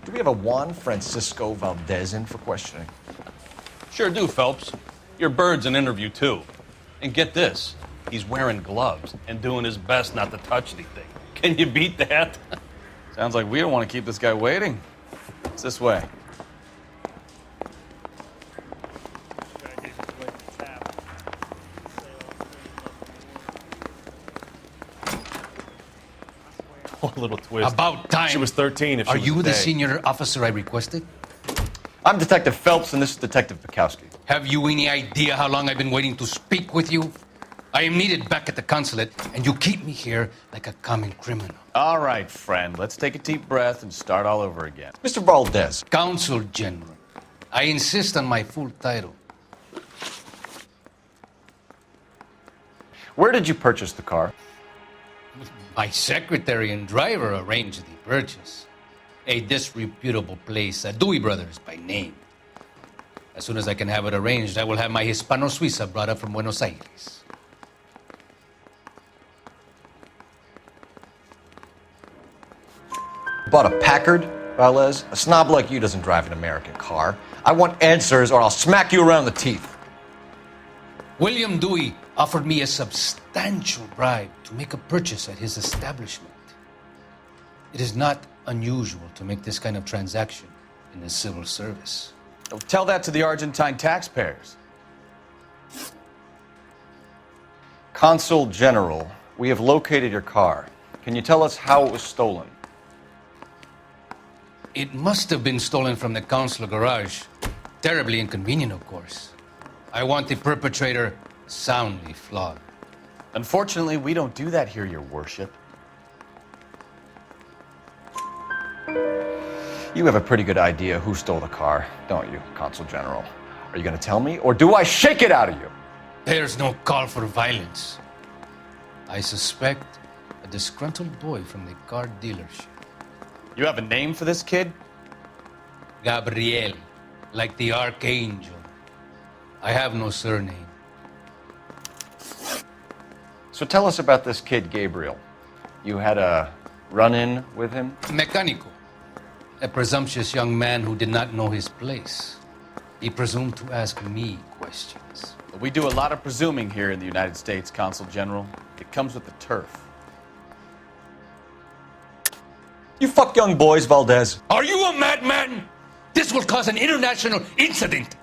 Do we have a Juan Francisco Valdez in for questioning? Sure do, Phelps. Your bird's an interview, too. And get this, he's wearing gloves and doing his best not to touch anything. Can you beat that? Sounds like we don't want to keep this guy waiting. It's this way. Oh, a little twist. About time. She was 13 if she Are was you a the day. senior officer I requested? I'm Detective Phelps, and this is Detective Bukowski. Have you any idea how long I've been waiting to speak with you? I am needed back at the consulate, and you keep me here like a common criminal. All right, friend. Let's take a deep breath and start all over again. Mr. Valdez. Consul General. I insist on my full title. Where did you purchase the car? My secretary and driver arranged the purchase. A disreputable place, Dewey Brothers by name. As soon as I can have it arranged, I will have my Hispano Suiza brought up from Buenos Aires. Bought a Packard, Valdez? A snob like you doesn't drive an American car. I want answers or I'll smack you around the teeth. William Dewey offered me a substantial bribe to make a purchase at his establishment. It is not unusual to make this kind of transaction in the civil service. Oh, tell that to the Argentine taxpayers. Consul General, we have located your car. Can you tell us how it was stolen? It must have been stolen from the consular garage. Terribly inconvenient, of course. I want the perpetrator soundly flogged. Unfortunately, we don't do that here, Your Worship. You have a pretty good idea who stole the car, don't you, Consul General? Are you going to tell me, or do I shake it out of you? There's no call for violence. I suspect a disgruntled boy from the car dealership. You have a name for this kid? Gabriel, like the archangel I have no surname. So tell us about this kid, Gabriel. You had a run-in with him? Mecánico. A presumptuous young man who did not know his place. He presumed to ask me questions. We do a lot of presuming here in the United States, Consul General. It comes with the turf. You fuck young boys, Valdez. Are you a madman? This will cause an international incident.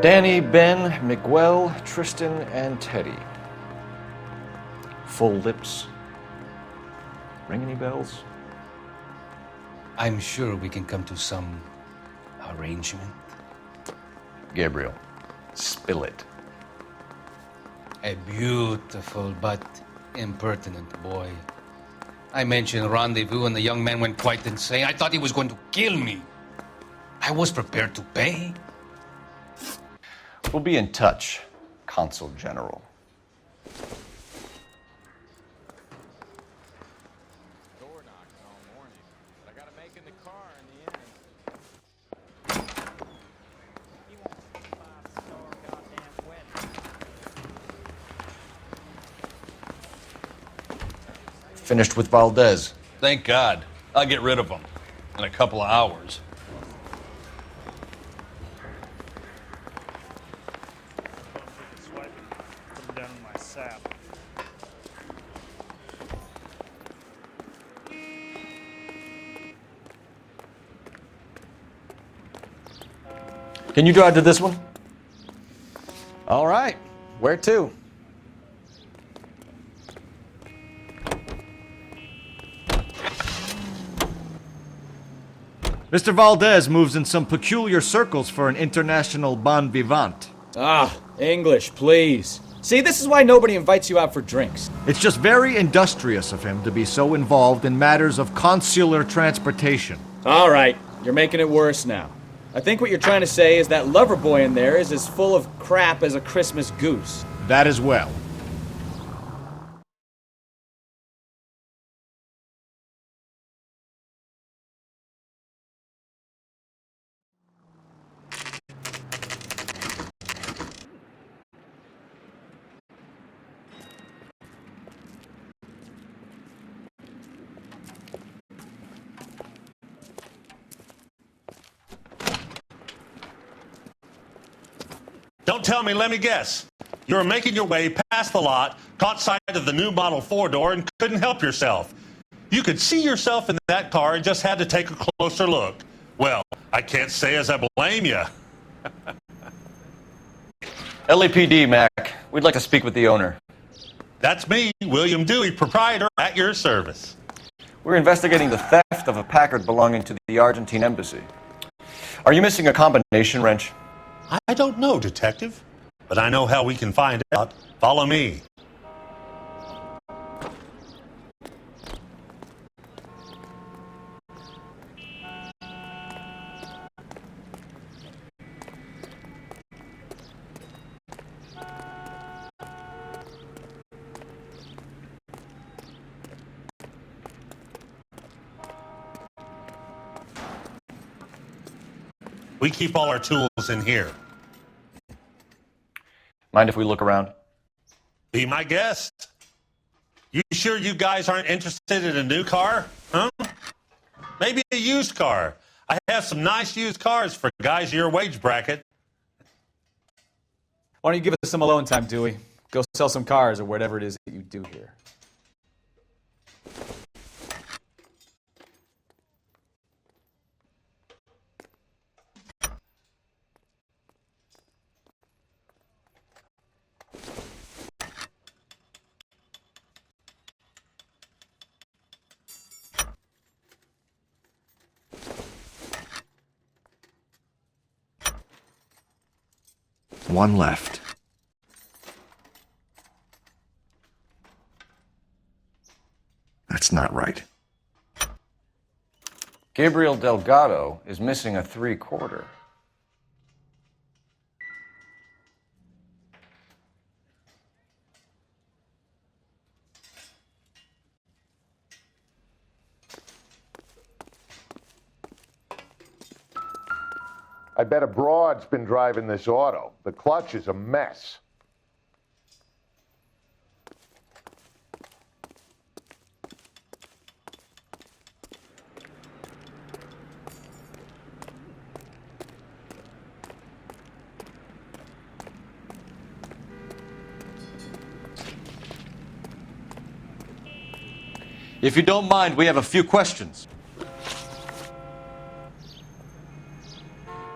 Danny, Ben, Miguel, Tristan, and Teddy. Full lips. Ring any bells? I'm sure we can come to some arrangement. Gabriel, spill it. A beautiful but impertinent boy. I mentioned rendezvous and the young man went quite insane. I thought he was going to kill me. I was prepared to pay. We'll be in touch, Consul General. Finished with Valdez. Thank God. I'll get rid of him in a couple of hours. Can you drive to this one? All right. Where to? Mr. Valdez moves in some peculiar circles for an international bon vivant. Ah, English, please. See, this is why nobody invites you out for drinks. It's just very industrious of him to be so involved in matters of consular transportation. All right, you're making it worse now. I think what you're trying to say is that lover boy in there is as full of crap as a Christmas goose. That as well. Don't tell me, let me guess. You were making your way past the lot, caught sight of the new model 4-door, and couldn't help yourself. You could see yourself in that car and just had to take a closer look. Well, I can't say as I blame you. LAPD, Mac. We'd like to speak with the owner. That's me, William Dewey, proprietor, at your service. We're investigating the theft of a Packard belonging to the Argentine embassy. Are you missing a combination wrench? I don't know, Detective, but I know how we can find out. Follow me. We keep all our tools in here. Mind if we look around? Be my guest. You sure you guys aren't interested in a new car? Huh? Maybe a used car. I have some nice used cars for guys your wage bracket. Why don't you give us some alone time, Dewey? Go sell some cars or whatever it is that you do here. One left. That's not right. Gabriel Delgado is missing a 3/4. I bet a broad's been driving this auto. The clutch is a mess. If you don't mind, we have a few questions.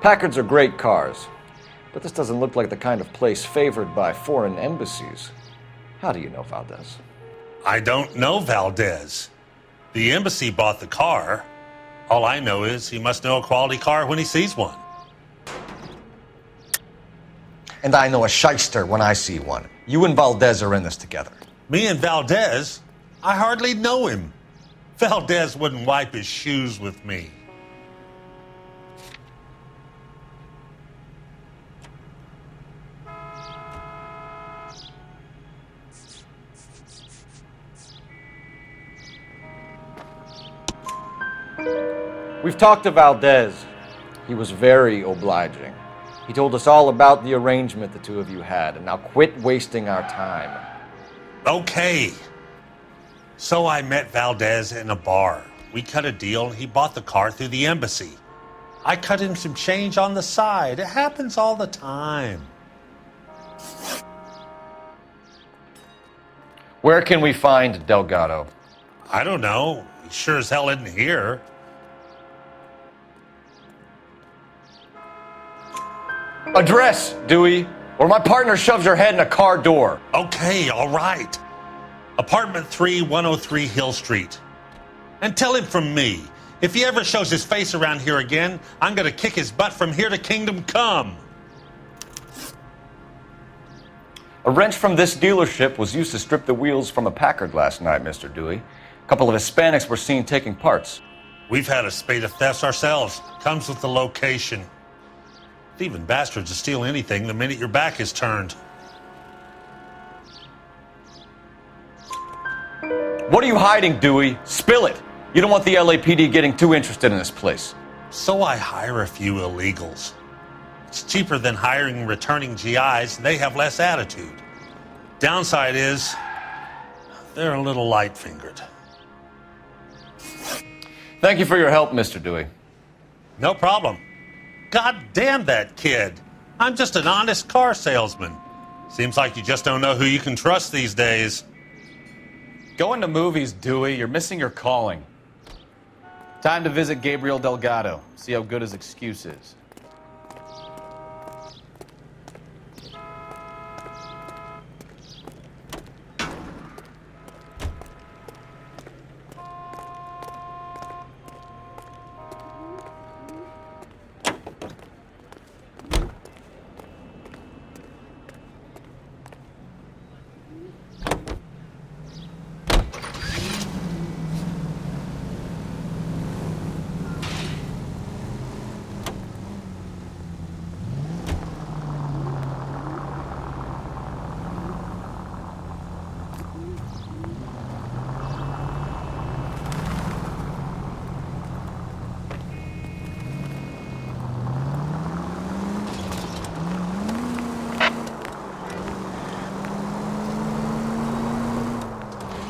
Packards are great cars, but this doesn't look like the kind of place favored by foreign embassies. How do you know Valdez? I don't know Valdez. The embassy bought the car. All I know is he must know a quality car when he sees one. And I know a shyster when I see one. You and Valdez are in this together. Me and Valdez? I hardly know him. Valdez wouldn't wipe his shoes with me. We've talked to Valdez. He was very obliging. He told us all about the arrangement the two of you had, and now quit wasting our time. Okay. So I met Valdez in a bar. We cut a deal and he bought the car through the embassy. I cut him some change on the side. It happens all the time. Where can we find Delgado? I don't know. He sure as hell isn't here. Address, Dewey, or my partner shoves your head in a car door. Okay, all right. Apartment 3, 103 Hill Street. And tell him from me, if he ever shows his face around here again, I'm gonna kick his butt from here to Kingdom Come. A wrench from this dealership was used to strip the wheels from a Packard last night, Mr. Dewey. A couple of Hispanics were seen taking parts. We've had a spate of thefts ourselves. Comes with the location. Thieving bastards to steal anything the minute your back is turned. What are you hiding, Dewey? Spill it. You don't want the LAPD getting too interested in this place. So I hire a few illegals. It's cheaper than hiring returning GIs. They have less attitude. Downside is, they're a little light-fingered. Thank you for your help, Mr. Dewey. No problem. God damn that kid. I'm just an honest car salesman. Seems like you just don't know who you can trust these days. Going to movies, Dewey. You're missing your calling. Time to visit Gabriel Delgado. See how good his excuse is.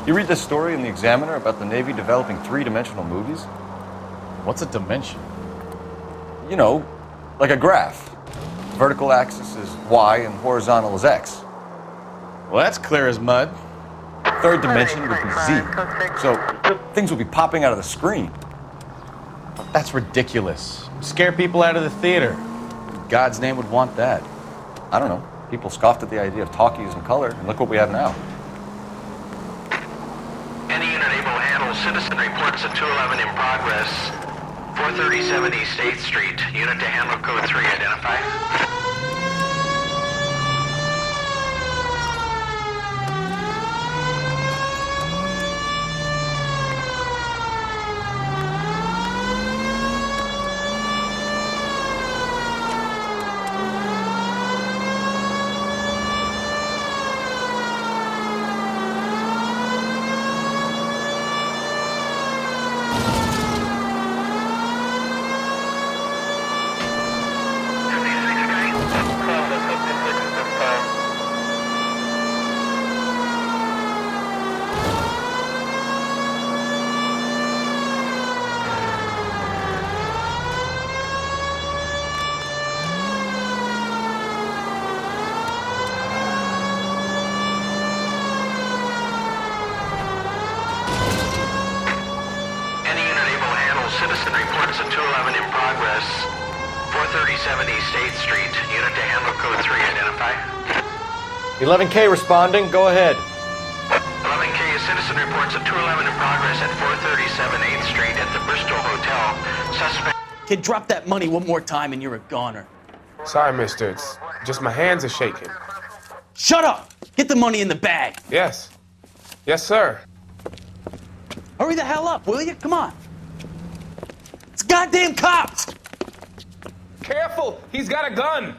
You read this story in the Examiner about the Navy developing three-dimensional movies? What's a dimension? You know, like a graph. Vertical axis is Y and horizontal is X. Well, that's clear as mud. Third dimension would be Z. So things would be popping out of the screen. That's ridiculous. Scare people out of the theater. God's name would want that. I don't know. People scoffed at the idea of talkies in color, and look what we have now. Any unit able to handle citizen reports at 211 in progress. 437 East 8th Street. Unit to handle code 3 identified. 211 in progress. 437 East 8th Street. Unit to handle code 3. Identify. 11K responding. Go ahead. 11K, a citizen reports a 211 in progress at 437 8th Street at the Bristol Hotel. Suspect... Kid, drop that money one more time and you're a goner. Sorry, mister. It's just my hands are shaking. Shut up! Get the money in the bag. Yes. Yes, sir. Hurry the hell up, will you? Come on. It's goddamn cops! Careful! He's got a gun!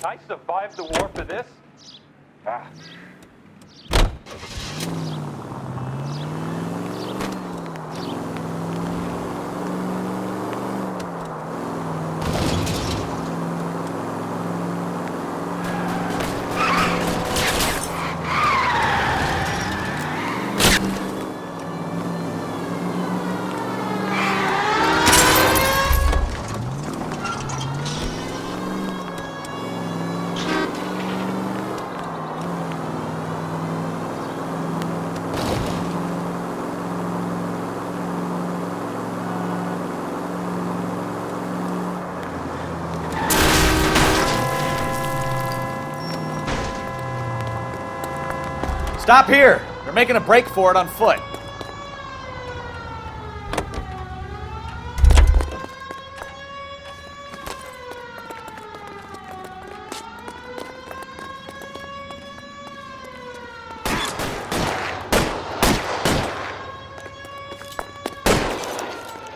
I survived the war for this? Ah. Stop here! They're making a break for it on foot.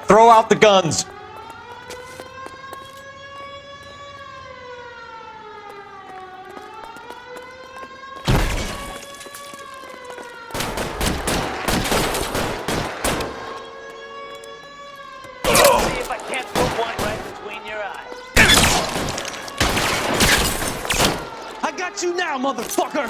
Throw out the guns! You now, motherfucker!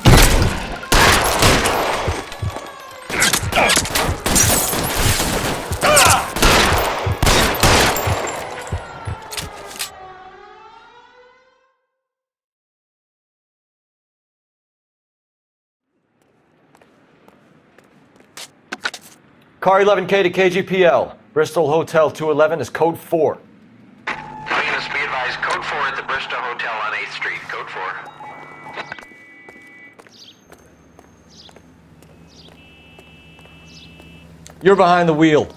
Car 11K to KGPL. Bristol Hotel 211 is code 4. All units be advised, code 4 at the Bristol Hotel on 8th Street. Code 4. You're behind the wheel.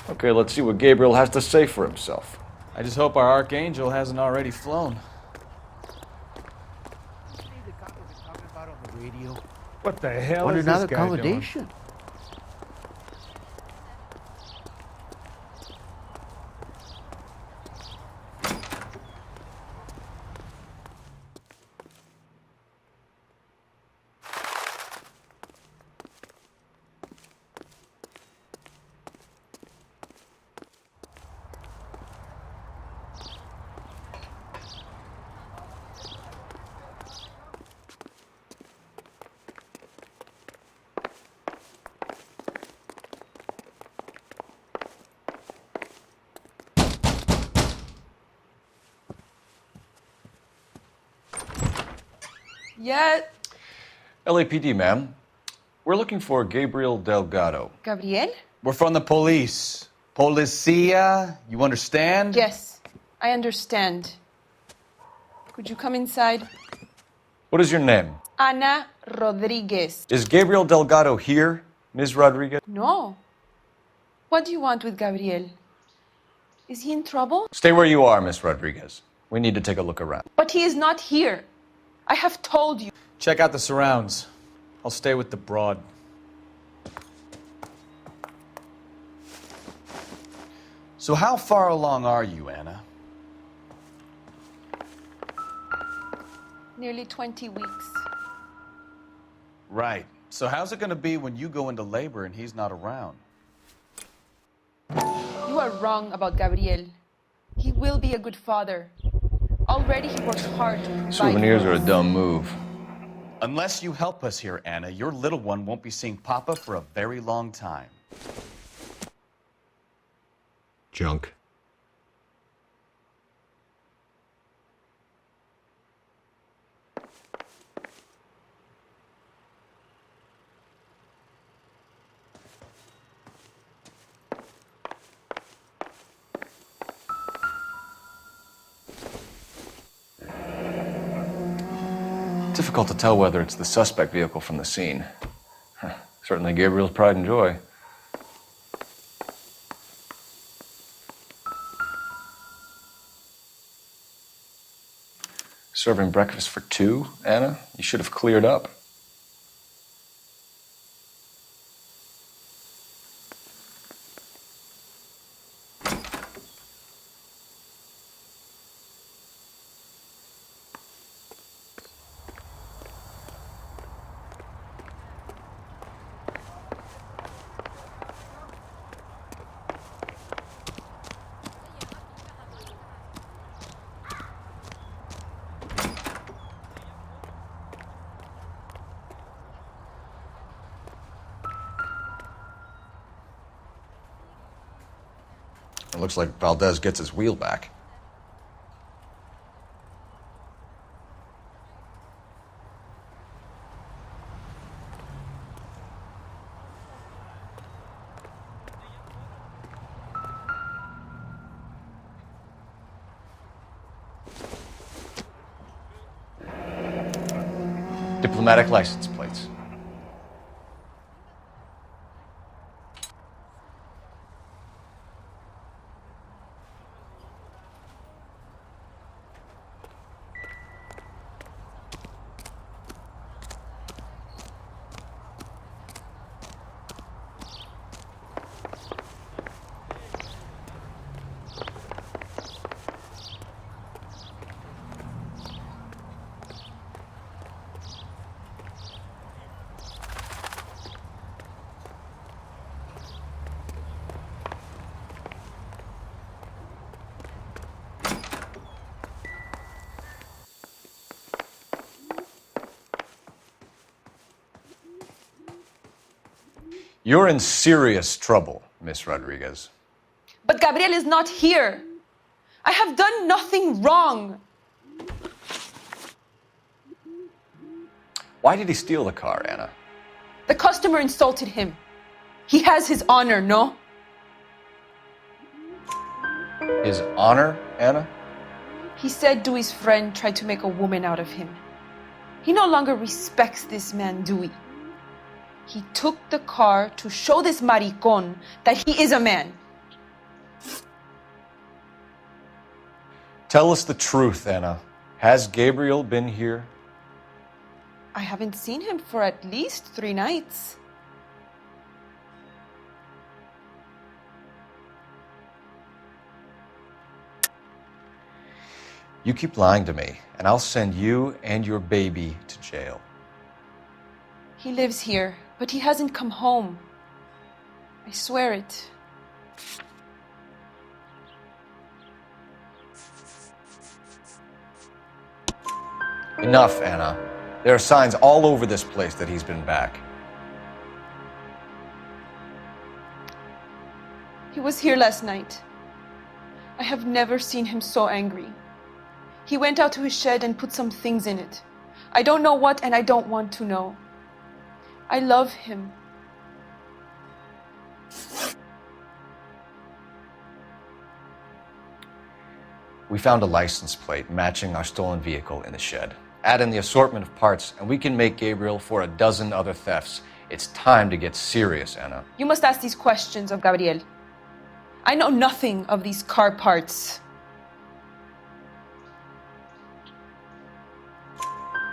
Okay, let's see what Gabriel has to say for himself. I just hope our Archangel hasn't already flown. What the hell What is another this guy doing? accommodation? Yeah. LAPD, ma'am. We're looking for Gabriel Delgado. Gabriel? We're from the police. Policia, you understand? Yes, I understand. Could you come inside? What is your name? Ana Rodriguez. Is Gabriel Delgado here, Ms. Rodriguez? No. What do you want with Gabriel? Is he in trouble? Stay where you are, Ms. Rodriguez. We need to take a look around. But he is not here. I have told you. Check out the surrounds. I'll stay with the broad. So how far along are you, Anna? Nearly 20 weeks. Right. So how's it going to be when you go into labor and he's not around? You are wrong about Gabriel. He will be a good father. Already he works hard to provide Souvenirs for are a us. dumb move. Unless you help us here, Anna, your little one won't be seeing Papa for a very long time. Junk. Difficult to tell whether it's the suspect vehicle from the scene. Certainly Gabriel's pride and joy. Serving breakfast for two, Anna? You should have cleared up. It looks like Valdez gets his wheel back. Diplomatic license plates. You're in serious trouble, Miss Rodriguez. But Gabriel is not here. I have done nothing wrong. Why did he steal the car, Anna? The customer insulted him. He has his honor, no? His honor, Anna? He said Dewey's friend tried to make a woman out of him. He no longer respects this man, Dewey. He took the car to show this maricón that he is a man. Tell us the truth, Anna. Has Gabriel been here? I haven't seen him for at least 3 nights. You keep lying to me, and I'll send you and your baby to jail. He lives here, but he hasn't come home. I swear it. Enough, Anna. There are signs all over this place that he's been back. He was here last night. I have never seen him so angry. He went out to his shed and put some things in it. I don't know what, and I don't want to know. I love him. We found a license plate matching our stolen vehicle in the shed. Add in the assortment of parts, and we can make Gabriel for a dozen other thefts. It's time to get serious, Anna. You must ask these questions of Gabriel. I know nothing of these car parts.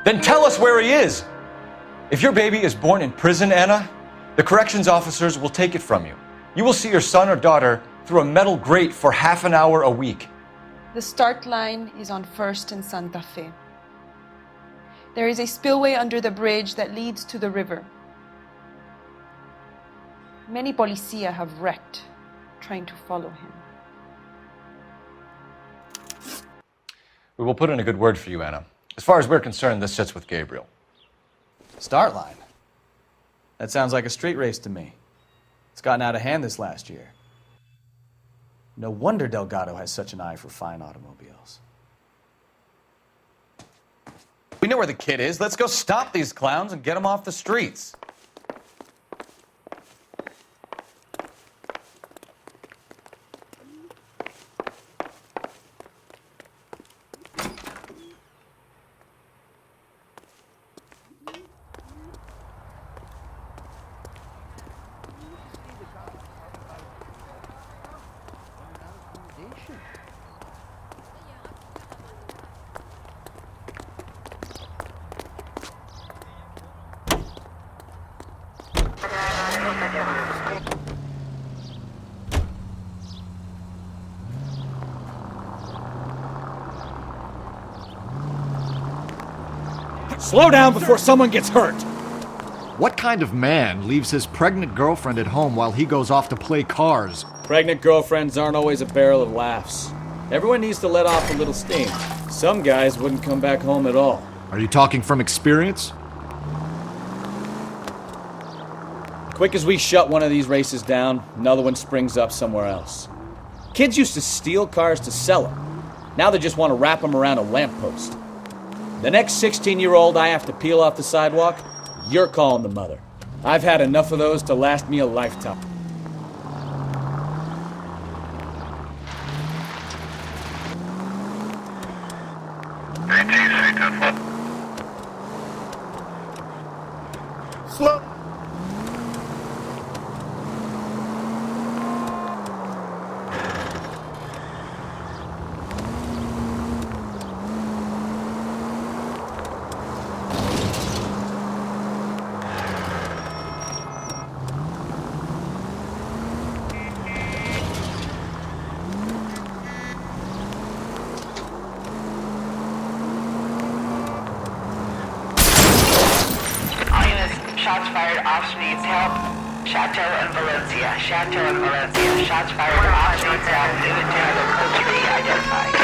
Then tell us where he is! If your baby is born in prison, Anna, the corrections officers will take it from you. You will see your son or daughter through a metal grate for half an hour a week. The start line is on 1st and Santa Fe. There is a spillway under the bridge that leads to the river. Many policia have wrecked trying to follow him. We will put in a good word for you, Anna. As far as we're concerned, this sits with Gabriel. Start line? That sounds like a street race to me. It's gotten out of hand this last year. No wonder Delgado has such an eye for fine automobiles. We know where the kid is. Let's go stop these clowns and get them off the streets. Slow down before someone gets hurt! What kind of man leaves his pregnant girlfriend at home while he goes off to play cars? Pregnant girlfriends aren't always a barrel of laughs. Everyone needs to let off a little steam. Some guys wouldn't come back home at all. Are you talking from experience? Quick as we shut one of these races down, another one springs up somewhere else. Kids used to steal cars to sell them. Now they just want to wrap them around a lamppost. The next 16-year-old I have to peel off the sidewalk, you're calling the mother. I've had enough of those to last me a lifetime. Slow. Shots fired. Officer needs help. Chateau and Valencia. Chateau and Valencia. Shots fired. Officer needs help. Unit to handle code 3 identified.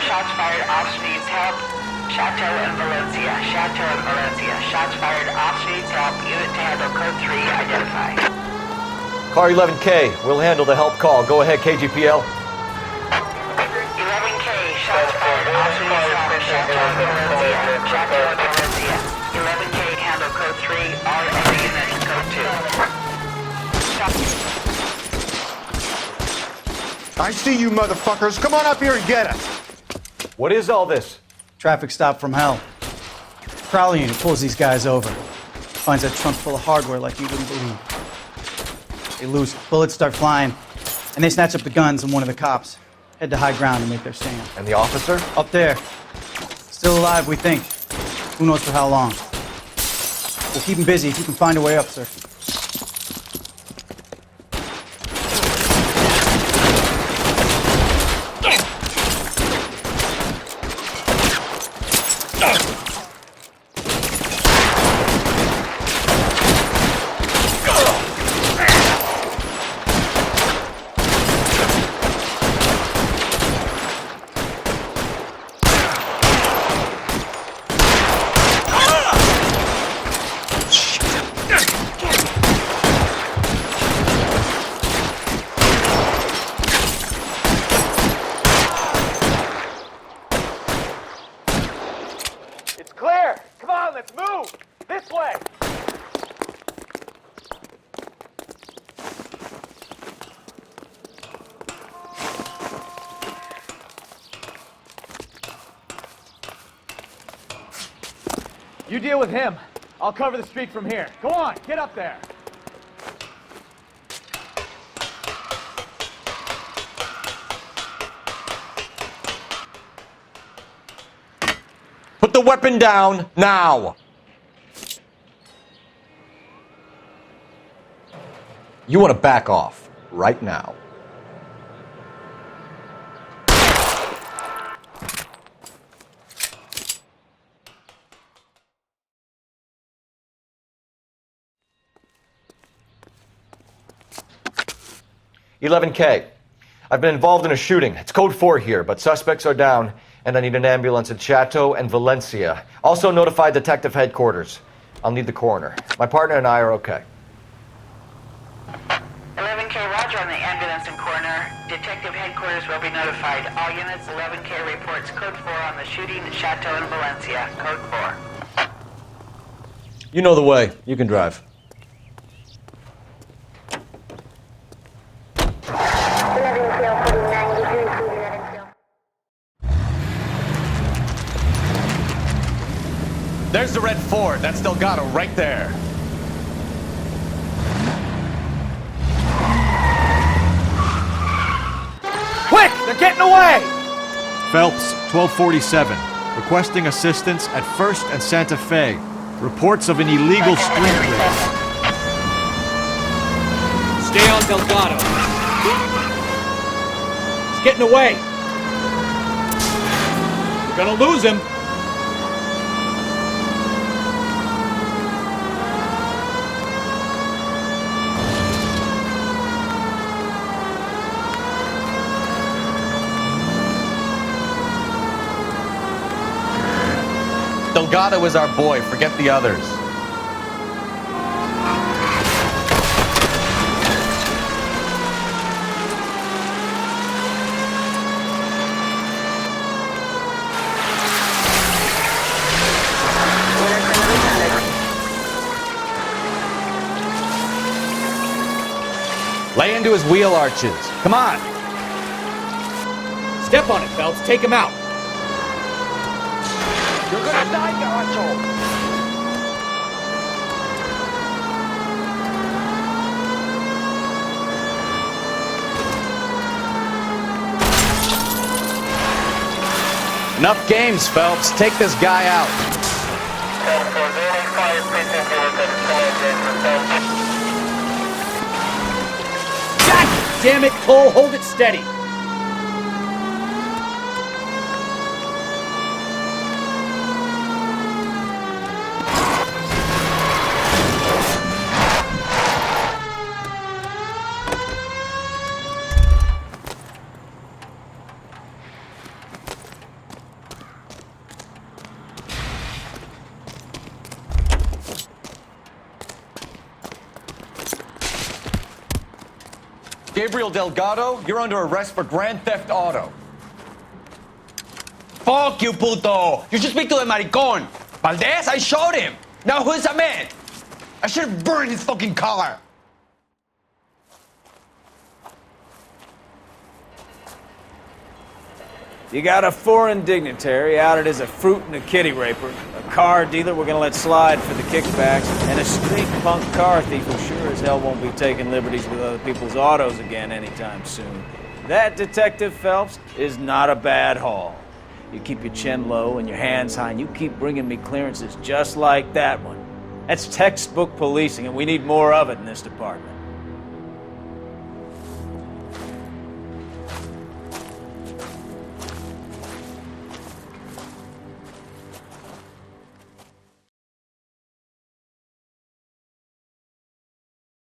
Shots fired. Officer needs help. Chateau and Valencia. Chateau and Valencia. Shots fired off-street help. Unit to handle code 3 identified. Car 11K, we'll handle the help call. Go ahead, KGPL. 11K. Shots fired off-street help. Chateau and Valencia. Chateau and Valencia. 11K handle code 3. All other units code 2. I see you motherfuckers. Come on up here and get us. What is all this? Traffic stop from hell. Prowler unit pulls these guys over. Finds a trunk full of hardware like you wouldn't believe. They lose. Bullets start flying. And they snatch up the guns and one of the cops. Head to high ground and make their stand. And the officer? Up there. Still alive, we think. Who knows for how long. We'll keep him busy if you can find a way up, sir. It's clear. Come on, let's move. This way. You deal with him. I'll cover the street from here. Go on, get up there. Put the weapon down now. You want to back off right now. "11K. I've been involved in a shooting. It's code 4 here, but suspects are down, and I need an ambulance at Chateau and Valencia. Also notify Detective Headquarters. I'll need the coroner. My partner and I are okay." 11K, roger on the ambulance and coroner. Detective Headquarters will be notified. All units, 11K reports code 4 on the shooting at Chateau and Valencia. Code 4. You know the way. You can drive. There's the red Ford. That's Delgado right there. Quick! They're getting away! Phelps, 1247. Requesting assistance at 1st and Santa Fe. Reports of an illegal street race. Stay on Delgado. He's getting away. We're gonna lose him. Delgado is our boy. Forget the others. Lay into his wheel arches. Come on. Step on it, Phelps. Take him out. You're gonna die, Garacho. Enough games, Phelps. Take this guy out. God damn it, Cole. Hold it steady. Gabriel Delgado, you're under arrest for grand theft auto. Fuck you, puto! You should speak to the maricon! Valdez, I showed him! Now who's the man? I should have burned his fucking car! You got a foreign dignitary outed as a fruit and a kitty raper, a car dealer we're gonna let slide for the kickbacks, and a street punk car thief who sure as hell won't be taking liberties with other people's autos again anytime soon. That, Detective Phelps, is not a bad haul. You keep your chin low and your hands high, and you keep bringing me clearances just like that one. That's textbook policing, and we need more of it in this department.